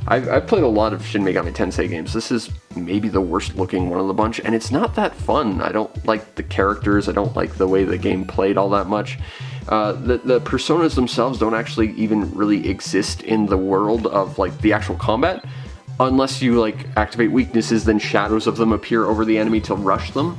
Speaker 1: I've played a lot of Shin Megami Tensei games. This is maybe the worst looking one of the bunch, and it's not that fun. I don't like the characters. I don't like the way the game played all that much. The personas themselves don't actually even really exist in the world of like the actual combat. Unless you like activate weaknesses, then shadows of them appear over the enemy to rush them.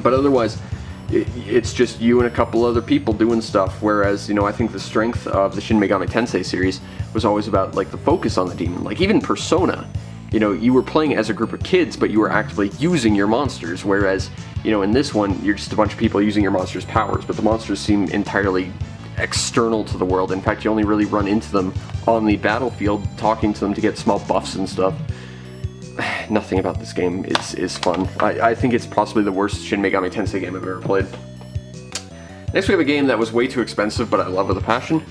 Speaker 1: But otherwise, it's just you and a couple other people doing stuff. Whereas, you know, I think the strength of the Shin Megami Tensei series was always about like the focus on the demon. Like even Persona, you know, you were playing as a group of kids, but you were actively using your monsters. Whereas, you know, in this one, you're just a bunch of people using your monsters' powers, but the monsters seem entirely external to the world. In fact, you only really run into them on the battlefield, talking to them to get small buffs and stuff. Nothing about this game is fun. I think it's possibly the worst Shin Megami Tensei game I've ever played. Next we have a game that was way too expensive, but I love with a passion.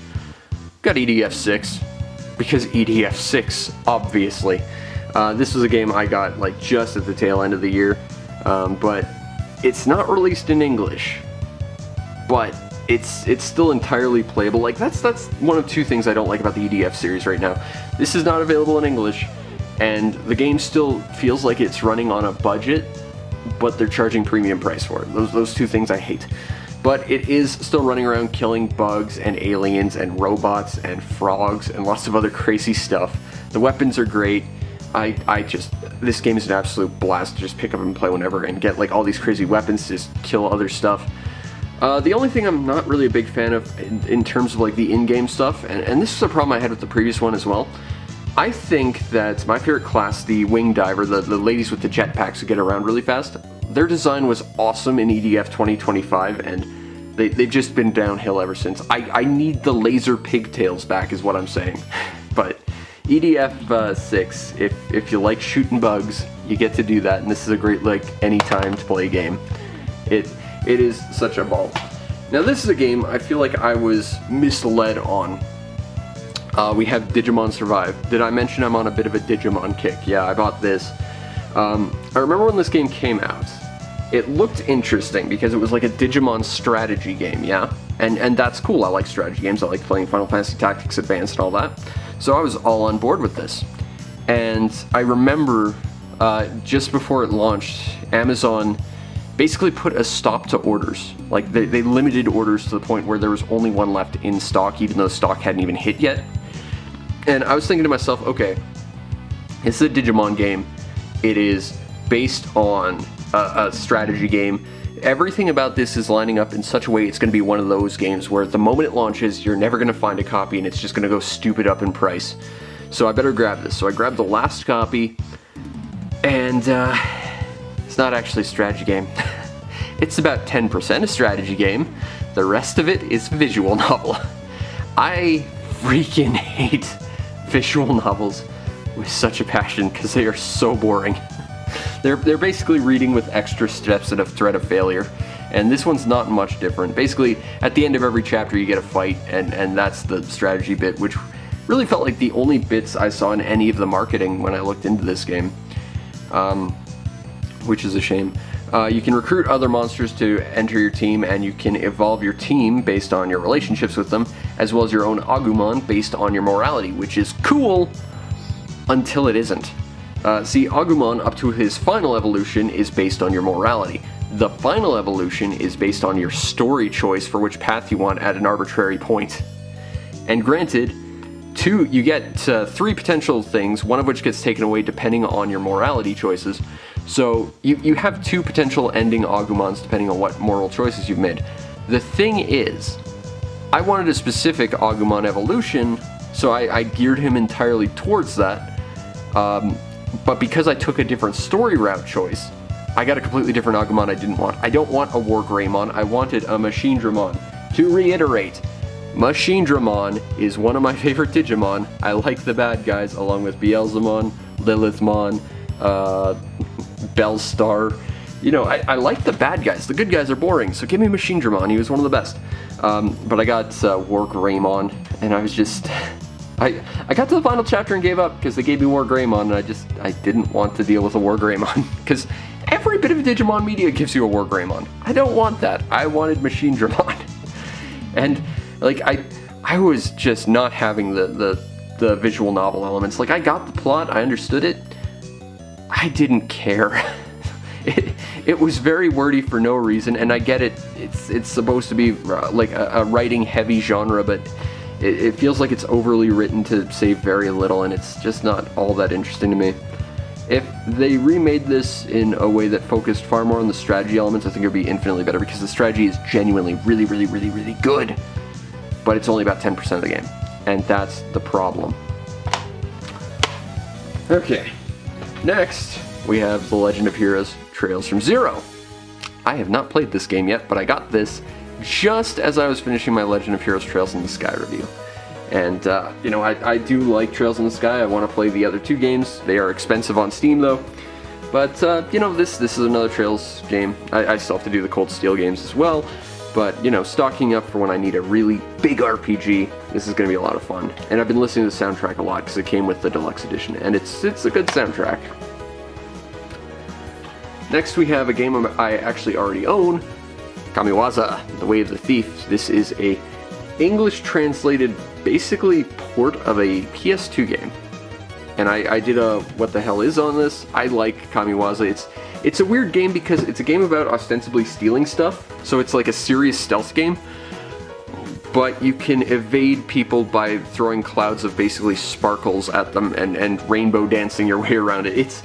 Speaker 1: Got EDF 6, because EDF 6, obviously. This was a game I got like just at the tail end of the year, but it's not released in English. But it's still entirely playable. Like that's one of two things I don't like about the EDF series right now. This is not available in English, and the game still feels like it's running on a budget, but they're charging premium price for it. Those two things I hate. But it is still running around killing bugs and aliens and robots and frogs and lots of other crazy stuff. The weapons are great. This game is an absolute blast to just pick up and play whenever and get like all these crazy weapons to just kill other stuff. The only thing I'm not really a big fan of in terms of like the in-game stuff, and this is a problem I had with the previous one as well, I think that my favorite class, the Wing Diver, the ladies with the jetpacks who get around really fast, their design was awesome in EDF 2025, and they've just been downhill ever since. I need the laser pigtails back is what I'm saying. But EDF 6, if you like shooting bugs, you get to do that, and this is a great like anytime to play game. It is such a ball. Now this is a game I feel like I was misled on. We have Digimon Survive. Did I mention I'm on a bit of a Digimon kick? Yeah, I bought this. I remember when this game came out, it looked interesting because it was like a Digimon strategy game, yeah? And that's cool, I like strategy games, I like playing Final Fantasy Tactics Advance and all that. So I was all on board with this. And I remember just before it launched, Amazon basically put a stop to orders. Like they limited orders to the point where there was only one left in stock, even though stock hadn't even hit yet. And I was thinking to myself, okay, it's a Digimon game. It is based on a strategy game. Everything about this is lining up in such a way it's going to be one of those games where the moment it launches, you're never going to find a copy and it's just going to go stupid up in price. So I better grab this. So I grabbed the last copy, and it's not actually a strategy game. It's about 10% a strategy game. The rest of it is visual novel. I freaking hate visual novels with such a passion because they are so boring. They're basically reading with extra steps and a threat of failure. And this one's not much different. Basically, at the end of every chapter you get a fight, and that's the strategy bit, which really felt like the only bits I saw in any of the marketing when I looked into this game. Which is a shame. You can recruit other monsters to enter your team, and you can evolve your team based on your relationships with them, as well as your own Agumon based on your morality, which is cool until it isn't. See, Agumon up to his final evolution is based on your morality. The final evolution is based on your story choice for which path you want at an arbitrary point. And granted, you get 3 potential things, one of which gets taken away depending on your morality choices. So you have 2 potential ending Agumons depending on what moral choices you've made. The thing is, I wanted a specific Agumon evolution, so I geared him entirely towards that. But because I took a different story route choice, I got a completely different Agumon I didn't want. I don't want a War Greymon, I wanted a Machine-Dramon. To reiterate, Machine-Dramon is one of my favorite Digimon. I like the bad guys along with Beelzemon, Lilithmon, Bellstar. You know, I like the bad guys. The good guys are boring, so give me Machine-Dramon. He was one of the best. But I got War Greymon, and I was just... I got to the final chapter and gave up because they gave me War Greymon, and I didn't want to deal with a War Greymon because every bit of Digimon media gives you a War Greymon. I don't want that. I wanted Machine Dramon. And like I was just not having the visual novel elements. Like, I got the plot, I understood it. I didn't care. It was very wordy for no reason, and I get it. It's supposed to be like a writing heavy genre, but it feels like it's overly written to say very little, and it's just not all that interesting to me. If they remade this in a way that focused far more on the strategy elements, I think it would be infinitely better, because the strategy is genuinely really, really, really, really good. But it's only about 10% of the game, and that's the problem. Okay, next we have The Legend of Heroes Trails from Zero. I have not played this game yet, but I got this just as I was finishing my Legend of Heroes Trails in the Sky review. And, you know, I do like Trails in the Sky. I want to play the other two games. They are expensive on Steam, though. But, you know, this is another Trails game. I still have to do the Cold Steel games as well. But, you know, stocking up for when I need a really big RPG, this is going to be a lot of fun. And I've been listening to the soundtrack a lot because it came with the Deluxe Edition. And it's a good soundtrack. Next we have a game I actually already own, Kamiwaza, The Way of the Thief. This is a English translated, basically, port of a PS2 game. And I did a what the hell is on this. I like Kamiwaza. It's a weird game because it's a game about ostensibly stealing stuff, so it's like a serious stealth game. But you can evade people by throwing clouds of basically sparkles at them and rainbow dancing your way around it.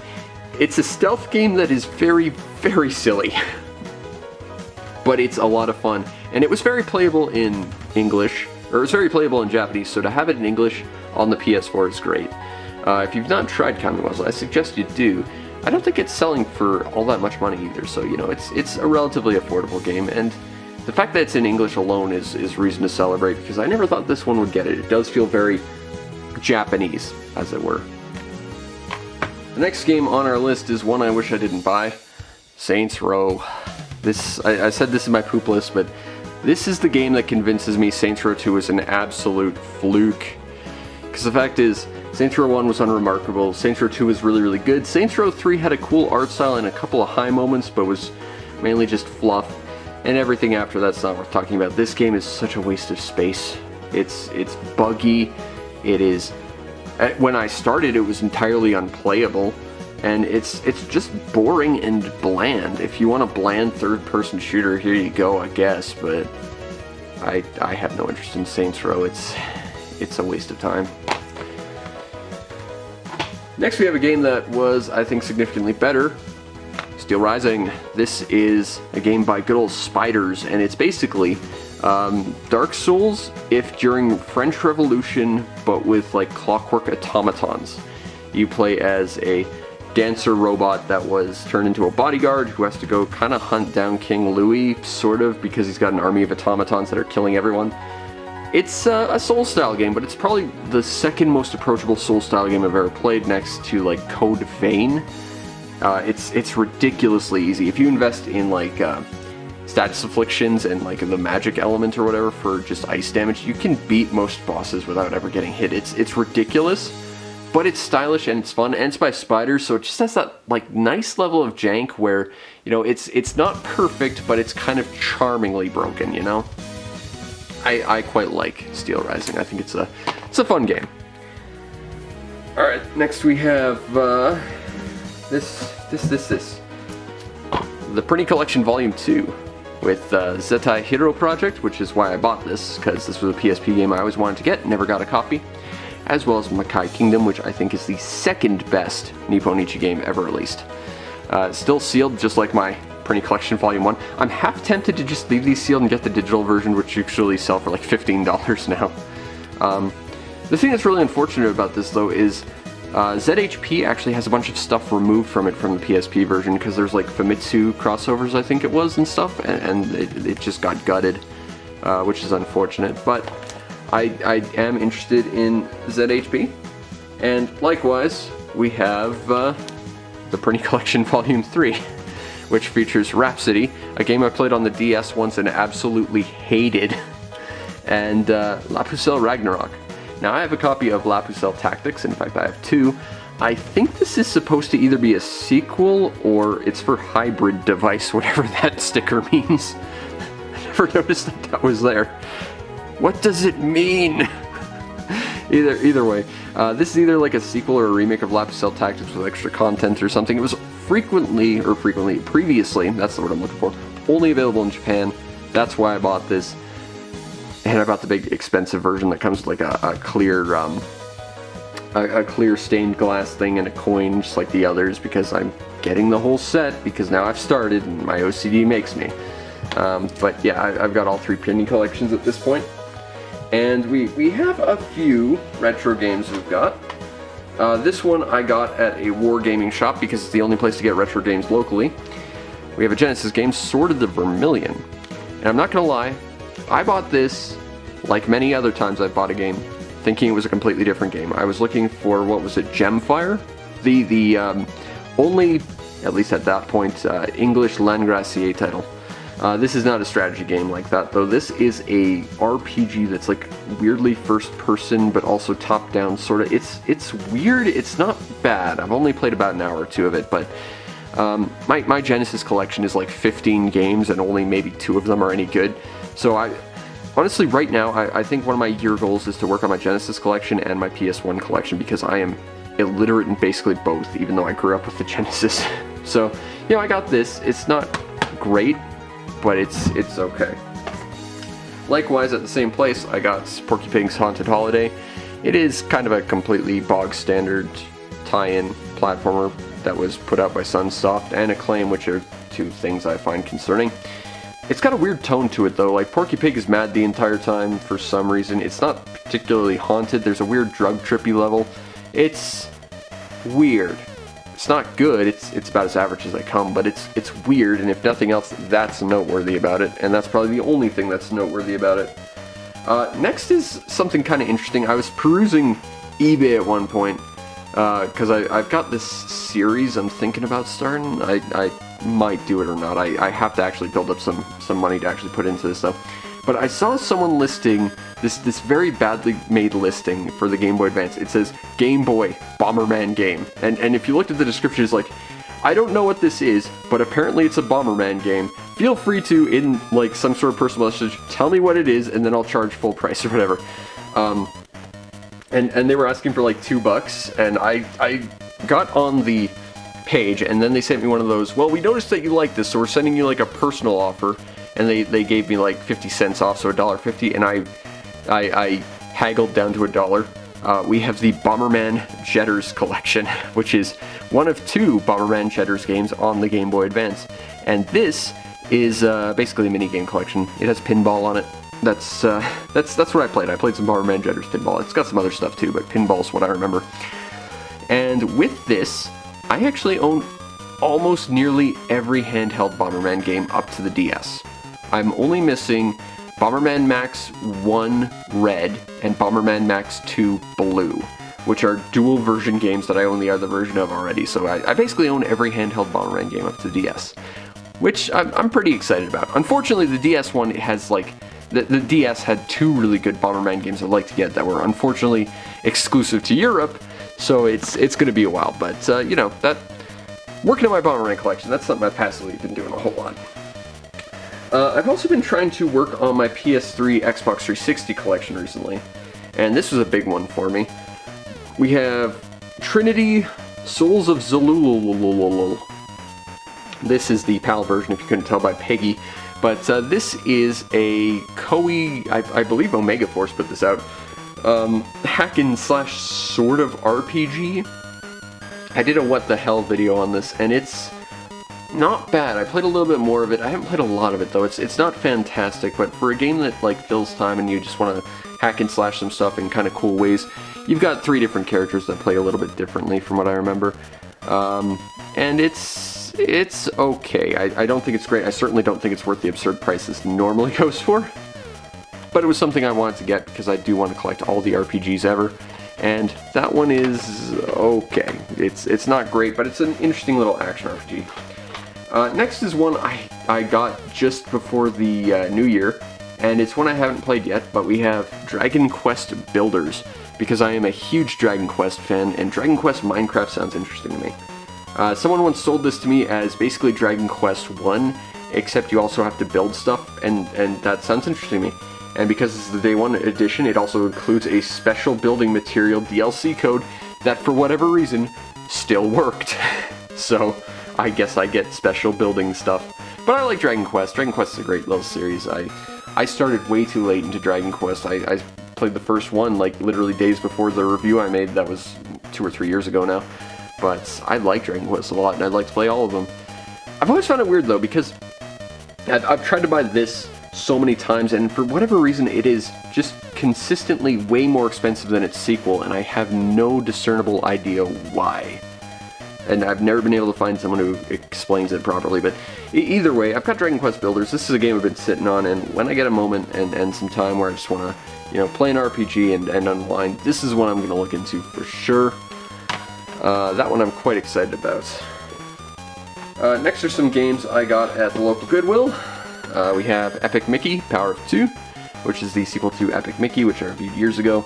Speaker 1: It's a stealth game that is very, very silly. But it's a lot of fun. And it was very playable in English, or it was very playable in Japanese, so to have it in English on the PS4 is great. If you've not tried Kamiwaza, I suggest you do. I don't think it's selling for all that much money either, so, you know, it's a relatively affordable game, and the fact that it's in English alone is reason to celebrate, because I never thought this one would get it. It does feel very Japanese, as it were. The next game on our list is one I wish I didn't buy, Saints Row. I said this in my poop list, but this is the game that convinces me Saints Row 2 is an absolute fluke. Because the fact is, Saints Row 1 was unremarkable, Saints Row 2 was really, really good, Saints Row 3 had a cool art style and a couple of high moments, but was mainly just fluff, and everything after that's not worth talking about. This game is such a waste of space. It's buggy, it is... When I started, it was entirely unplayable, and it's just boring and bland. If you want a bland third-person shooter, here you go, I guess, but I have no interest in Saints Row. It's a waste of time. Next we have a game that was, I think, significantly better, Steel Rising. This is a game by good old Spiders, and it's basically Dark Souls if during French Revolution, but with like clockwork automatons. You play as a dancer robot that was turned into a bodyguard who has to go kind of hunt down King Louis, sort of, because he's got an army of automatons that are killing everyone. It's a Soul-style game, but it's probably the second most approachable Soul-style game I've ever played, next to like Code Vein. It's ridiculously easy. If you invest in like status afflictions and like the magic element or whatever for just ice damage, you can beat most bosses without ever getting hit. It's ridiculous, but it's stylish and it's fun, and it's by Spiders, so it just has that like nice level of jank where, you know, it's not perfect, but it's kind of charmingly broken, you know? I quite like Steel Rising. I think it's a fun game. Alright, next we have this. The Prinny Collection Volume 2 with Zetai Hero Project, which is why I bought this, because this was a PSP game I always wanted to get, never got a copy, as well as Makai Kingdom, which I think is the second best Nipponichi game ever released. Still sealed, just like my Prinny Collection Volume 1. I'm half tempted to just leave these sealed and get the digital version, which usually sell for like $15 now. The thing that's really unfortunate about this, though, is ZHP actually has a bunch of stuff removed from it from the PSP version, because there's like Famitsu crossovers, I think it was, and stuff, and it just got gutted, which is unfortunate. But I am interested in ZHP, and likewise, we have the Prinny Collection Volume 3. Which features Rhapsody, a game I played on the DS once and absolutely hated, and La Pucelle Ragnarok. Now I have a copy of La Pucelle Tactics, in fact I have two. I think this is supposed to either be a sequel or it's for hybrid device, whatever that sticker means. I never noticed that that was there. What does it mean? Either way, this is either like a sequel or a remake of La Pucelle Tactics with extra content or something. It was previously, that's the word I'm looking for, only available in Japan. That's why I bought this. And I bought the big expensive version that comes with like a clear stained glass thing and a coin just like the others, because I'm getting the whole set because now I've started and my OCD makes me. But yeah, I've got all three Penny collections at this point. And we have a few retro games we've got. This one I got at a wargaming shop because it's the only place to get retro games locally. We have a Genesis game, Sword of the Vermilion. And I'm not gonna lie, I bought this, like many other times I've bought a game, thinking it was a completely different game. I was looking for, what was it, Gemfire? The only, at least at that point, English Landgracier title. This is not a strategy game like that, though. This is a RPG that's like weirdly first person, but also top down, sort of. It's weird. It's not bad. I've only played about an hour or two of it, but my Genesis collection is like 15 games, and only maybe 2 of them are any good. So honestly, right now, I think one of my year goals is to work on my Genesis collection and my PS1 collection, because I am illiterate in basically both, even though I grew up with the Genesis. So, you know, I got this. It's not great, but it's okay. Likewise, at the same place, I got Porky Pig's Haunted Holiday. It is kind of a completely bog standard tie-in platformer that was put out by Sunsoft and Acclaim, which are two things I find concerning. It's got a weird tone to it though, like Porky Pig is mad the entire time for some reason. It's not particularly haunted, there's a weird drug trippy level. It's weird. It's not good, it's about as average as they come, but it's weird, and if nothing else, that's noteworthy about it, and that's probably the only thing that's noteworthy about it. Next is something kind of interesting. I was perusing eBay at one point, because I've got this series I'm thinking about starting. I might do it or not. I have to actually build up some money to actually put into this stuff. But I saw someone listing this very badly made listing for the Game Boy Advance. It says Game Boy Bomberman game, and if you looked at the description, it's like, I don't know what this is, but apparently it's a Bomberman game. Feel free to, in like some sort of personal message, tell me what it is, and then I'll charge full price or whatever. And they were asking for like $2, and I got on the page, and then they sent me one of those, well, we noticed that you like this, so we're sending you like a personal offer, and they gave me like 50 cents off, so $1.50, and I haggled down to $1. We have the Bomberman Jetters collection, which is one of 2 Bomberman Jetters games on the Game Boy Advance, and this is basically a mini-game collection. It has pinball on it. That's what I played. I played some Bomberman Jetters pinball. It's got some other stuff too, but pinball's what I remember. And with this, I actually own almost nearly every handheld Bomberman game up to the DS. I'm only missing Bomberman Max 1 Red and Bomberman Max 2 Blue, which are dual version games that I own the other version of already. So I basically own every handheld Bomberman game up to the DS, which I'm pretty excited about. Unfortunately, the DS one has like, the DS had 2 really good Bomberman games I'd like to get that were unfortunately exclusive to Europe, so it's going to be a while. But you know, that working on my Bomberman collection, that's something I've passively been doing a whole lot. I've also been trying to work on my PS3, Xbox 360 collection recently, and this was a big one for me. We have Trinity Souls of Zalulululul. This is the PAL version, if you couldn't tell by Peggy. But this is a Koei, I believe Omega Force put this out, hack and slash sort of RPG. I did a what the hell video on this, and it's not bad. I played a little bit more of it. I haven't played a lot of it though. It's not fantastic, but for a game that like fills time and you just want to hack and slash some stuff in kind of cool ways, you've got 3 different characters that play a little bit differently from what I remember. And it's okay. I don't think it's great. I certainly don't think it's worth the absurd price this normally goes for. But it was something I wanted to get because I do want to collect all the RPGs ever. And that one is okay. It's not great, but it's an interesting little action RPG. Next is one I got just before the new year, and it's one I haven't played yet, but we have Dragon Quest Builders. because I am a huge Dragon Quest fan, and Dragon Quest Minecraft sounds interesting to me. Someone once sold this to me as basically Dragon Quest 1, except you also have to build stuff, and that sounds interesting to me. And because it's the Day 1 edition, it also includes a special building material DLC code that, for whatever reason, still worked. So, I guess I get special building stuff. But I like Dragon Quest. Dragon Quest is a great little series. I started way too late into Dragon Quest. I played the first one, like, literally days before the review I made. That was 2 or 3 years ago now. But I like Dragon Quest a lot, and I'd like to play all of them. I've always found it weird, though, because I've tried to buy this so many times, and for whatever reason, it is just consistently way more expensive than its sequel, and I have no discernible idea why. And I've never been able to find someone who explains it properly, but either way, I've got Dragon Quest Builders. This is a game I've been sitting on, and when I get a moment and some time where I just want to, play an RPG and unwind, this is one I'm going to look into for sure. That one I'm quite excited about. Next are some games I got at the local Goodwill. We have Epic Mickey, Power of Two, which is the sequel to Epic Mickey, which I reviewed years ago.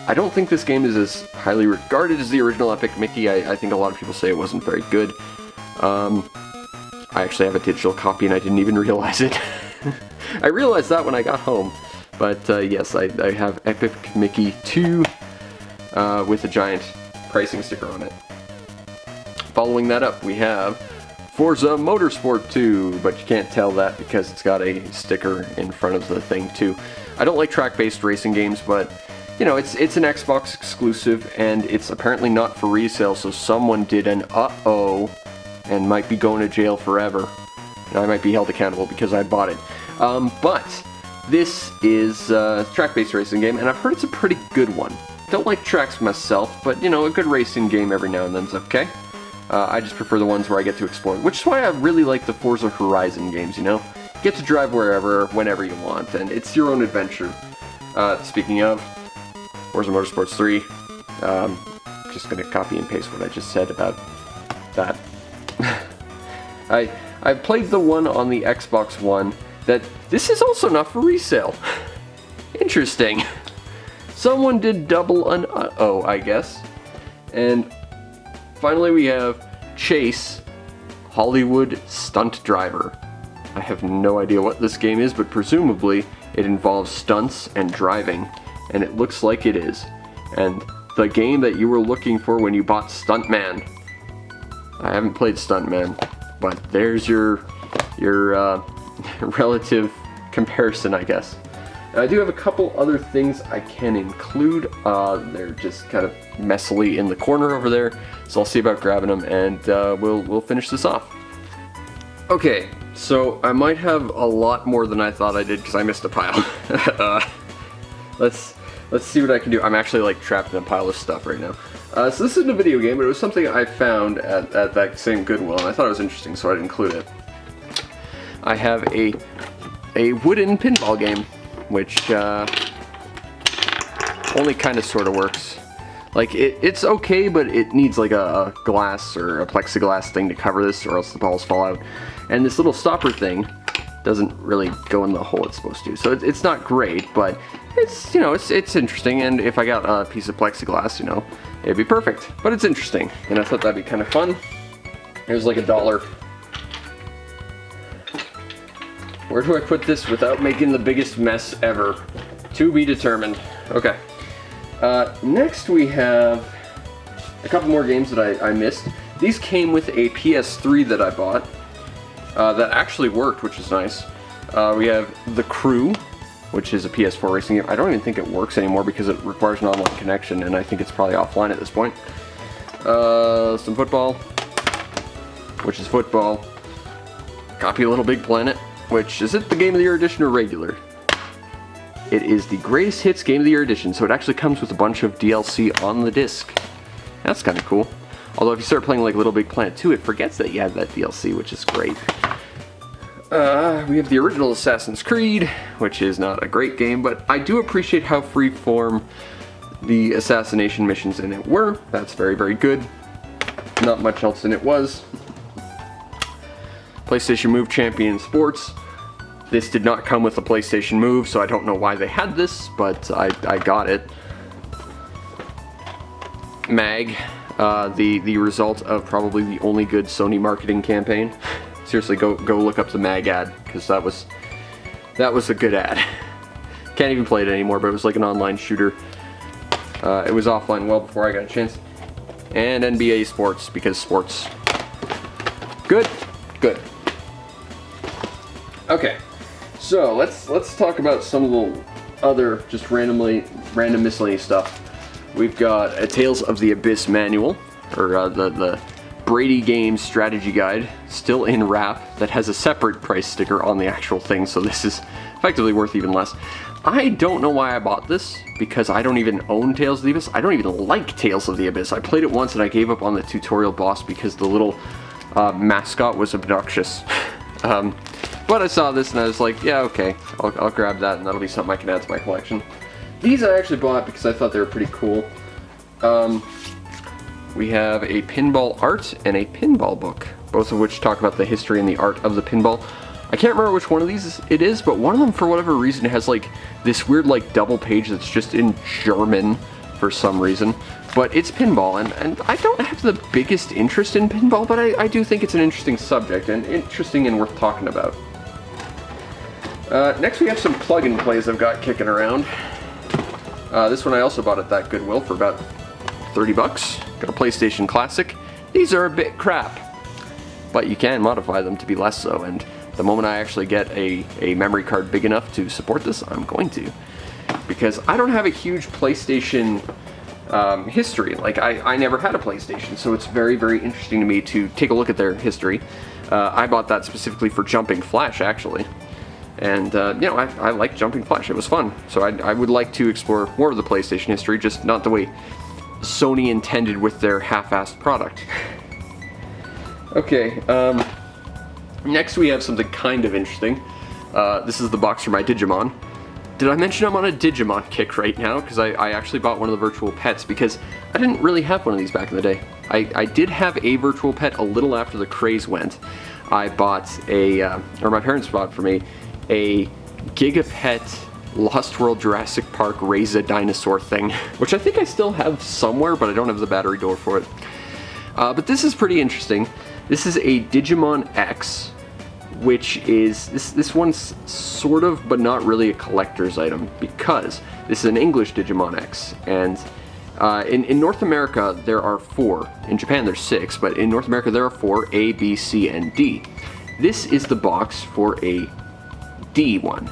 Speaker 1: I don't think this game is as highly regarded as the original Epic Mickey. I think a lot of people say it wasn't very good. I actually have a digital copy and I didn't even realize it. I realized that when I got home. But yes, I have Epic Mickey 2 with a giant pricing sticker on it. Following that up, we have Forza Motorsport 2, but you can't tell that because it's got a sticker in front of the thing too. I don't like track-based racing games, but it's an Xbox exclusive, and it's apparently not for resale, so someone did an uh-oh and might be going to jail forever. And I might be held accountable because I bought it. But this is a track-based racing game, and I've heard it's a pretty good one. Don't like tracks myself, but a good racing game every now and then is okay. I just prefer the ones where I get to explore, which is why I really like the Forza Horizon games, You get to drive wherever, whenever you want, and it's your own adventure. Speaking of, Forza Motorsports 3, just gonna copy and paste what I just said about that. I played the one on the Xbox One that this is also not for resale. Interesting. Someone did double an uh-oh, I guess. And finally we have Chase, Hollywood Stunt Driver. I have no idea what this game is, but presumably it involves stunts and driving, and it looks like it is. And the game that you were looking for when you bought Stuntman. I haven't played Stuntman, but there's your relative comparison, I guess. I do have a couple other things I can include. They're just kind of messily in the corner over there, so I'll see about grabbing them, and we'll finish this off. Okay, so I might have a lot more than I thought I did because I missed a pile. Let's see what I can do. I'm actually like trapped in a pile of stuff right now. So this isn't a video game, but it was something I found at that same Goodwill, and I thought it was interesting, so I'd include it. I have a wooden pinball game, which only kind of sort of works. Like, it's okay, but it needs like a glass or a plexiglass thing to cover this, or else the balls fall out. And this little stopper thing doesn't really go in the hole it's supposed to. So it's not great, but it's it's interesting. And if I got a piece of plexiglass, it'd be perfect. But it's interesting, and I thought that'd be kind of fun. Here's like $1. Where do I put this without making the biggest mess ever? To be determined. Okay. Next we have a couple more games that I missed. These came with a PS3 that I bought that actually worked, which is nice. We have The Crew, which is a PS4 racing game. I don't even think it works anymore because it requires an online connection, and I think it's probably offline at this point. Some football, which is football. Copy of Little Big Planet, which is it the Game of the Year edition or regular? It is the Greatest Hits Game of the Year edition, so it actually comes with a bunch of DLC on the disc. That's kind of cool. Although if you start playing like Little Big Planet 2, it forgets that you have that DLC, which is great. We have the original Assassin's Creed, which is not a great game, but I do appreciate how freeform the assassination missions in it were. That's very, very good. Not much else in it was. PlayStation Move Champion Sports. This did not come with a PlayStation Move, so I don't know why they had this, but I got it. mag, the result of probably the only good Sony marketing campaign. Seriously, go look up the mag ad, because that was a good ad. Can't even play it anymore, but it was like an online shooter. It was offline well before I got a chance. And NBA sports, because sports. Good. Okay, so let's talk about some of the other just random miscellaneous stuff. We've got a Tales of the Abyss manual, or the Brady Games strategy guide, still in wrap, that has a separate price sticker on the actual thing, so this is effectively worth even less. I don't know why I bought this, because I don't even own Tales of the Abyss. I don't even like Tales of the Abyss. I played it once and I gave up on the tutorial boss because the little mascot was obnoxious. But I saw this and I was like, yeah, okay, I'll grab that, and that'll be something I can add to my collection. These I actually bought because I thought they were pretty cool. We have a pinball art and a pinball book, both of which talk about the history and the art of the pinball. I can't remember which one of these it is, but one of them, for whatever reason, has like this weird like double page that's just in German for some reason. But it's pinball, and I don't have the biggest interest in pinball, but I do think it's an interesting subject, and interesting and worth talking about. Next we have some plug-and plays I've got kicking around. This one I also bought at that Goodwill for about 30 bucks. Got a PlayStation Classic. These are a bit crap, but you can modify them to be less so, and the moment I actually get a memory card big enough to support this, I'm going to. Because I don't have a huge PlayStation history. Like, I never had a PlayStation, so it's very, very interesting to me to take a look at their history. I bought that specifically for Jumping Flash, actually. And, you know, I like Jumping Flash. It was fun. So I would like to explore more of the PlayStation history, just not the way Sony intended with their half-assed product. Okay, next we have something kind of interesting. This is the box for my Digimon. Did I mention I'm on a Digimon kick right now? Because I actually bought one of the virtual pets, because I didn't really have one of these back in the day. I did have a virtual pet a little after the craze went. I bought or my parents bought for me, a Gigapet Lost World Jurassic Park Reza dinosaur thing, which I think I still have somewhere, but I don't have the battery door for it. But this is pretty interesting. This is a Digimon X, which is, this one's sort of, but not really a collector's item, because this is an English Digimon X, and in North America there are 4. In Japan there's 6, but in North America there are 4, A, B, C, and D. This is the box for a D one.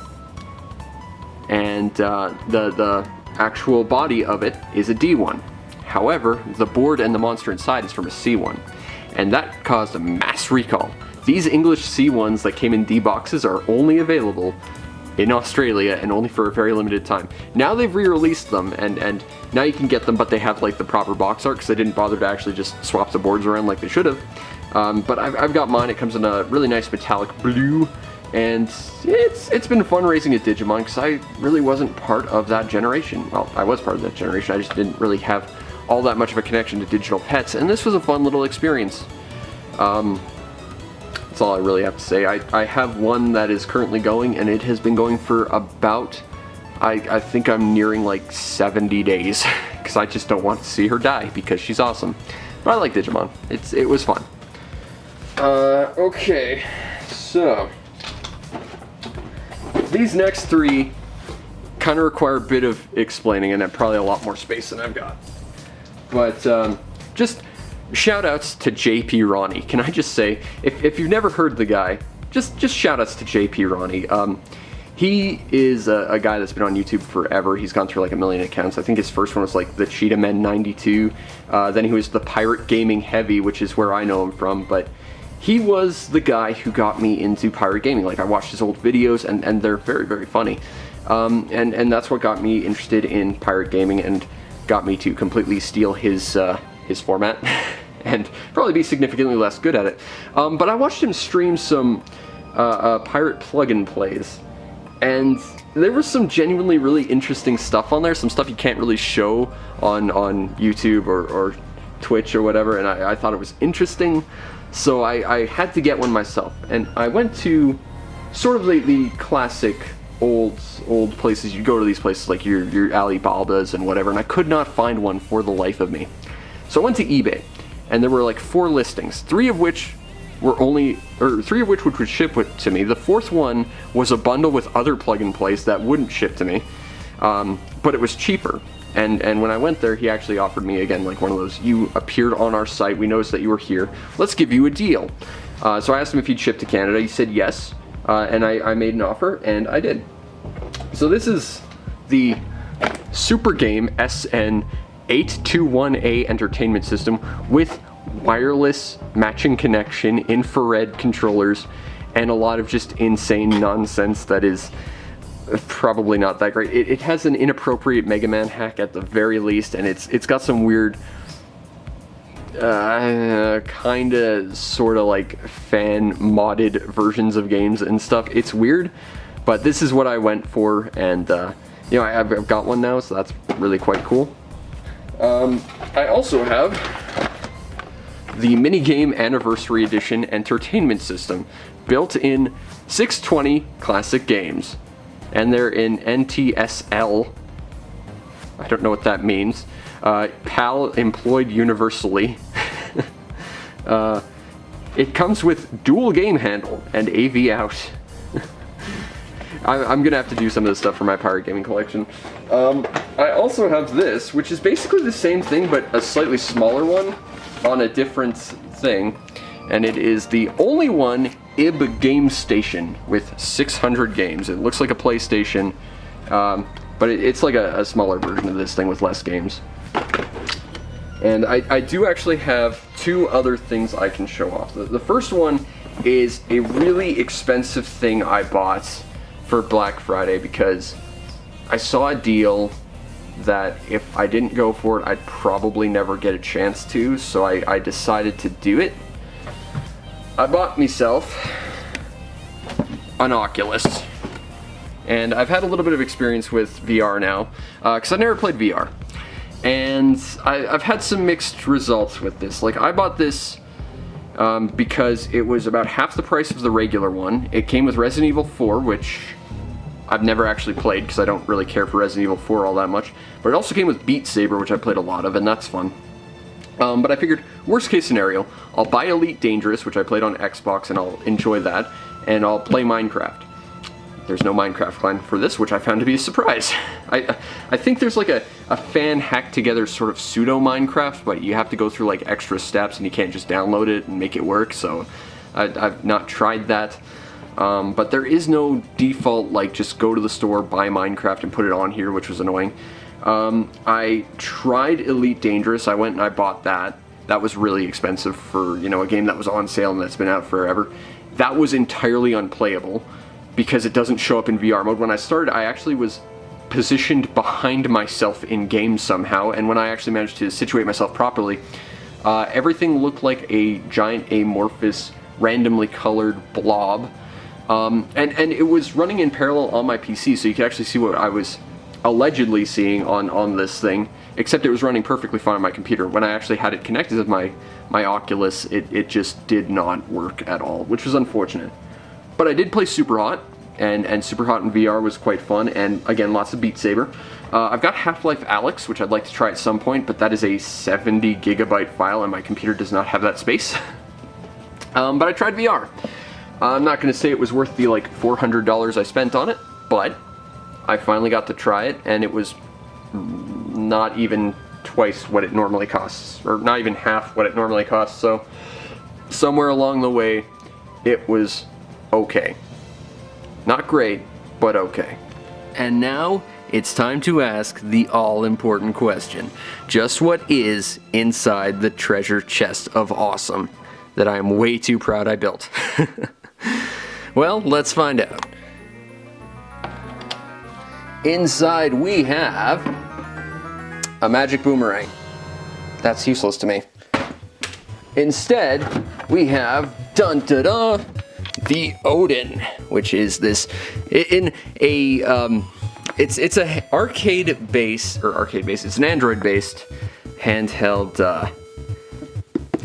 Speaker 1: And the actual body of it is a D1. However, the board and the monster inside is from a C1. And that caused a mass recall. These English C1s that came in D boxes are only available in Australia and only for a very limited time. Now they've re-released them, and now you can get them, but they have like the proper box art, because they didn't bother to actually just swap the boards around like they should have. But I've got mine. It comes in a really nice metallic blue. And it's been fun raising a Digimon, because I really wasn't part of that generation. Well, I was part of that generation, I just didn't really have all that much of a connection to digital pets, and this was a fun little experience. That's all I really have to say. I have one that is currently going, and it has been going for about, I think I'm nearing like 70 days, because I just don't want to see her die, because she's awesome. But I like Digimon. It was fun. Okay, so these next 3 kind of require a bit of explaining, and have probably a lot more space than I've got. But just shout outs to JP Ronnie. Can I just say, if you've never heard the guy, just shout outs to JP Ronnie. He is a guy that's been on YouTube forever. He's gone through like 1 million accounts. I think his first one was like the Cheetah Men 92. Then he was the Pirate Gaming Heavy, which is where I know him from. But he was the guy who got me into pirate gaming. Like, I watched his old videos, and they're very, very funny. And that's what got me interested in pirate gaming, and got me to completely steal his format and probably be significantly less good at it. But I watched him stream some pirate plug-in plays, and there was some genuinely really interesting stuff on there, some stuff you can't really show on YouTube or Twitch or whatever, and I thought it was interesting. So I had to get one myself, and I went to sort of the classic old places. You go to these places like your Alibabas and whatever, and I could not find one for the life of me. So I went to eBay, and there were like 4 listings, 3 of which would ship to me. The 4th one was a bundle with other plug-and-plays that wouldn't ship to me, but it was cheaper. And when I went there, he actually offered me, again, like one of those, you appeared on our site, we noticed that you were here, let's give you a deal. So I asked him if he'd ship to Canada. He said yes, and I made an offer, and I did. So this is the Super Game SN821A entertainment system with wireless matching connection, infrared controllers, and a lot of just insane nonsense that is probably not that great. It has an inappropriate Mega Man hack at the very least, and it's got some weird kinda sorta like fan modded versions of games and stuff. It's weird, but this is what I went for, and you know, I've got one now, so that's really quite cool. I also have the Minigame Anniversary Edition Entertainment System, built in 620 classic games. And they're in NTSL. I don't know what that means. PAL employed universally. It comes with dual game handle and AV out. I'm gonna have to do some of this stuff for my pirate gaming collection. I also have this, which is basically the same thing, but a slightly smaller one on a different thing. And it is the only one IB game station with 600 games. It looks like a PlayStation, but it's like a smaller version of this thing with less games. And I do actually have 2 other things I can show off. The first one is a really expensive thing I bought for Black Friday because I saw a deal that if I didn't go for it, I'd probably never get a chance to, so I decided to do it. I bought myself an Oculus, and I've had a little bit of experience with VR now, because I've never played VR, and I've had some mixed results with this. Like, I bought this because it was about half the price of the regular one. It came with Resident Evil 4, which I've never actually played because I don't really care for Resident Evil 4 all that much, but it also came with Beat Saber, which I played a lot of, and that's fun. But I figured, worst case scenario, I'll buy Elite Dangerous, which I played on Xbox, and I'll enjoy that, and I'll play Minecraft. There's no Minecraft client for this, which I found to be a surprise. I think there's like a fan hacked together sort of pseudo Minecraft, but you have to go through like extra steps, and you can't just download it and make it work, so I've not tried that. But there is no default, like, just go to the store, buy Minecraft, and put it on here, which was annoying. I tried Elite Dangerous. I went and I bought that. That was really expensive for, you know, a game that was on sale and that's been out forever. That was entirely unplayable because it doesn't show up in VR mode. When I started, I actually was positioned behind myself in game somehow, and when I actually managed to situate myself properly, everything looked like a giant amorphous, randomly colored blob. And it was running in parallel on my PC, so you could actually see what I was allegedly seeing on this thing, except it was running perfectly fine on my computer. When I actually had it connected to my Oculus, it just did not work at all, which was unfortunate. But I did play Super Hot, and Super Hot in VR was quite fun, and again, lots of Beat Saber. I've got Half-Life Alyx, which I'd like to try at some point, but that is a 70 gigabyte file, and my computer does not have that space. But I tried VR. I'm not going to say it was worth the like $400 I spent on it, but I finally got to try it, and it was not even twice what it normally costs, or not even half what it normally costs, so somewhere along the way, it was okay. Not great, but okay. And now, it's time to ask the all-important question. Just what is inside the treasure chest of awesome that I am way too proud I built? Well, let's find out. Inside we have a magic boomerang. That's useless to me. Instead, we have, dun-da-da, the Odin, which is this in a it's a arcade base, it's an Android based handheld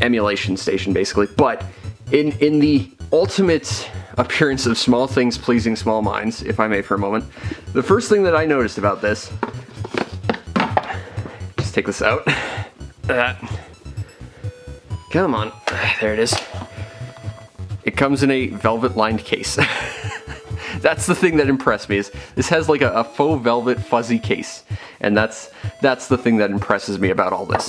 Speaker 1: emulation station basically, but in the ultimate appearance of small things pleasing small minds, if I may for a moment, the first thing that I noticed about this, just take this out, Come on. There it is. It comes in a velvet-lined case. That's the thing that impressed me, is this has like a faux velvet fuzzy case, and that's the thing that impresses me about all this.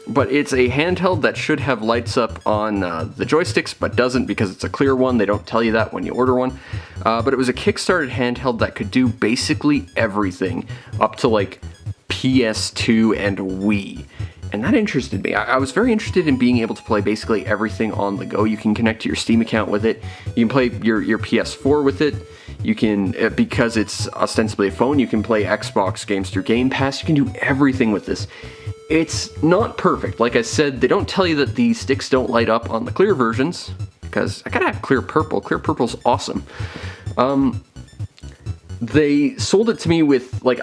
Speaker 1: But it's a handheld that should have lights up on the joysticks, but doesn't because it's a clear one. They don't tell you that when you order one. But it was a kickstarted handheld that could do basically everything up to like PS2 and Wii. And that interested me. I was very interested in being able to play basically everything on the go. You can connect to your Steam account with it. You can play your PS4 with it. You can, because it's ostensibly a phone, you can play Xbox games through Game Pass. You can do everything with this. It's not perfect. Like I said, they don't tell you that the sticks don't light up on the clear versions, because I gotta have clear purple. Clear purple's awesome. They sold it to me with, like,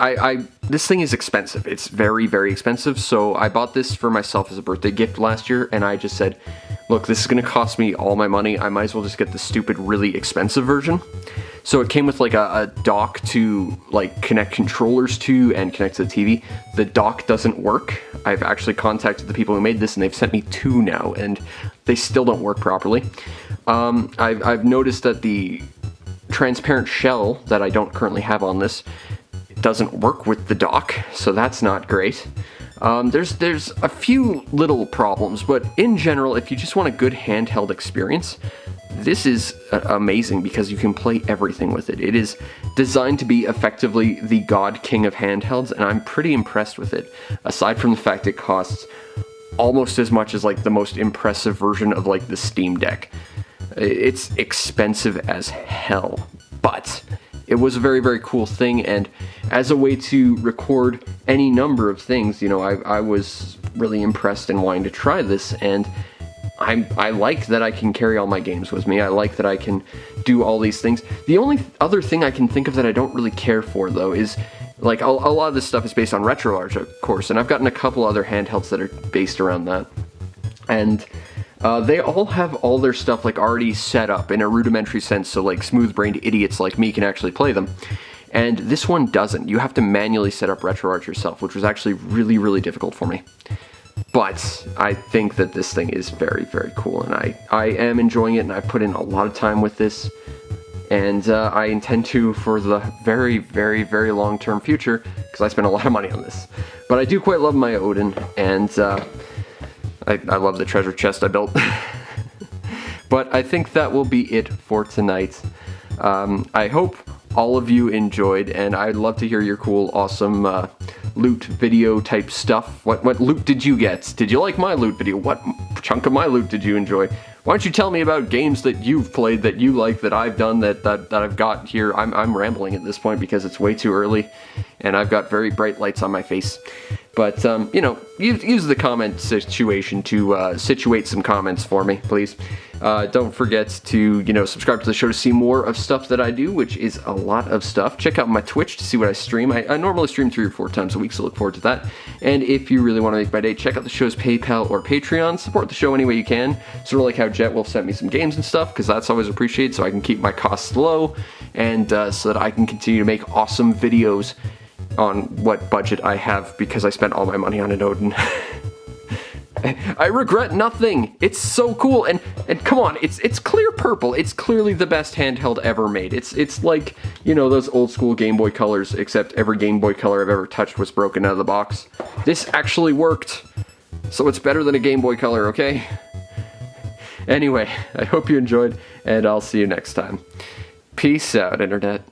Speaker 1: this thing is expensive. It's very, very expensive, so I bought this for myself as a birthday gift last year, and I just said, look, this is gonna cost me all my money. I might as well just get the stupid, really expensive version. So it came with, like, a dock to, like, connect controllers to and connect to the TV. The dock doesn't work. I've actually contacted the people who made this, and they've sent me 2 now, and they still don't work properly. I've noticed that the transparent shell that I don't currently have on this doesn't work with the dock, so that's not great. There's a few little problems, but in general, if you just want a good handheld experience, this is amazing because you can play everything with it. It is designed to be effectively the god king of handhelds, and I'm pretty impressed with it, aside from the fact it costs almost as much as like the most impressive version of like the Steam Deck. It's expensive as hell, but it was a very, very cool thing, and as a way to record any number of things, you know, I was really impressed and wanting to try this, and I like that I can carry all my games with me. I like that I can do all these things. The only other thing I can think of that I don't really care for, though, is, like, a lot of this stuff is based on RetroArch, of course, and I've gotten a couple other handhelds that are based around that, and they all have all their stuff like already set up in a rudimentary sense, so like smooth-brained idiots like me can actually play them. And this one doesn't. You have to manually set up RetroArch yourself, which was actually really, really difficult for me. But I think that this thing is very, very cool, and I am enjoying it, and I've put in a lot of time with this, and I intend to for the very, very, very long-term future, because I spent a lot of money on this. But I do quite love my Odin, and I love the treasure chest I built. But I think that will be it for tonight. I hope all of you enjoyed, and I'd love to hear your cool, awesome loot video type stuff. What loot did you get? Did you like my loot video? What chunk of my loot did you enjoy? Why don't you tell me about games that you've played, that you like, that I've done, that I've got here. I'm rambling at this point because it's way too early, and I've got very bright lights on my face. But, you know, use the comment situation to situate some comments for me, please. Don't forget to, you know, subscribe to the show to see more of stuff that I do, which is a lot of stuff. Check out my Twitch to see what I stream. I normally stream 3 or 4 times a week, so look forward to that. And if you really want to make my day, check out the show's PayPal or Patreon. Support the show any way you can. Sort of like how Jet Wolf sent me some games and stuff, because that's always appreciated, so I can keep my costs low, and so that I can continue to make awesome videos on what budget I have, because I spent all my money on an Odin. I regret nothing. It's so cool, and come on, it's clear purple. It's clearly the best handheld ever made. It's like, you know, those old school Game Boy Colors, except every Game Boy Color I've ever touched was broken out of the box. This actually worked, so it's better than a Game Boy Color, okay? Anyway, I hope you enjoyed, and I'll see you next time. Peace out, Internet.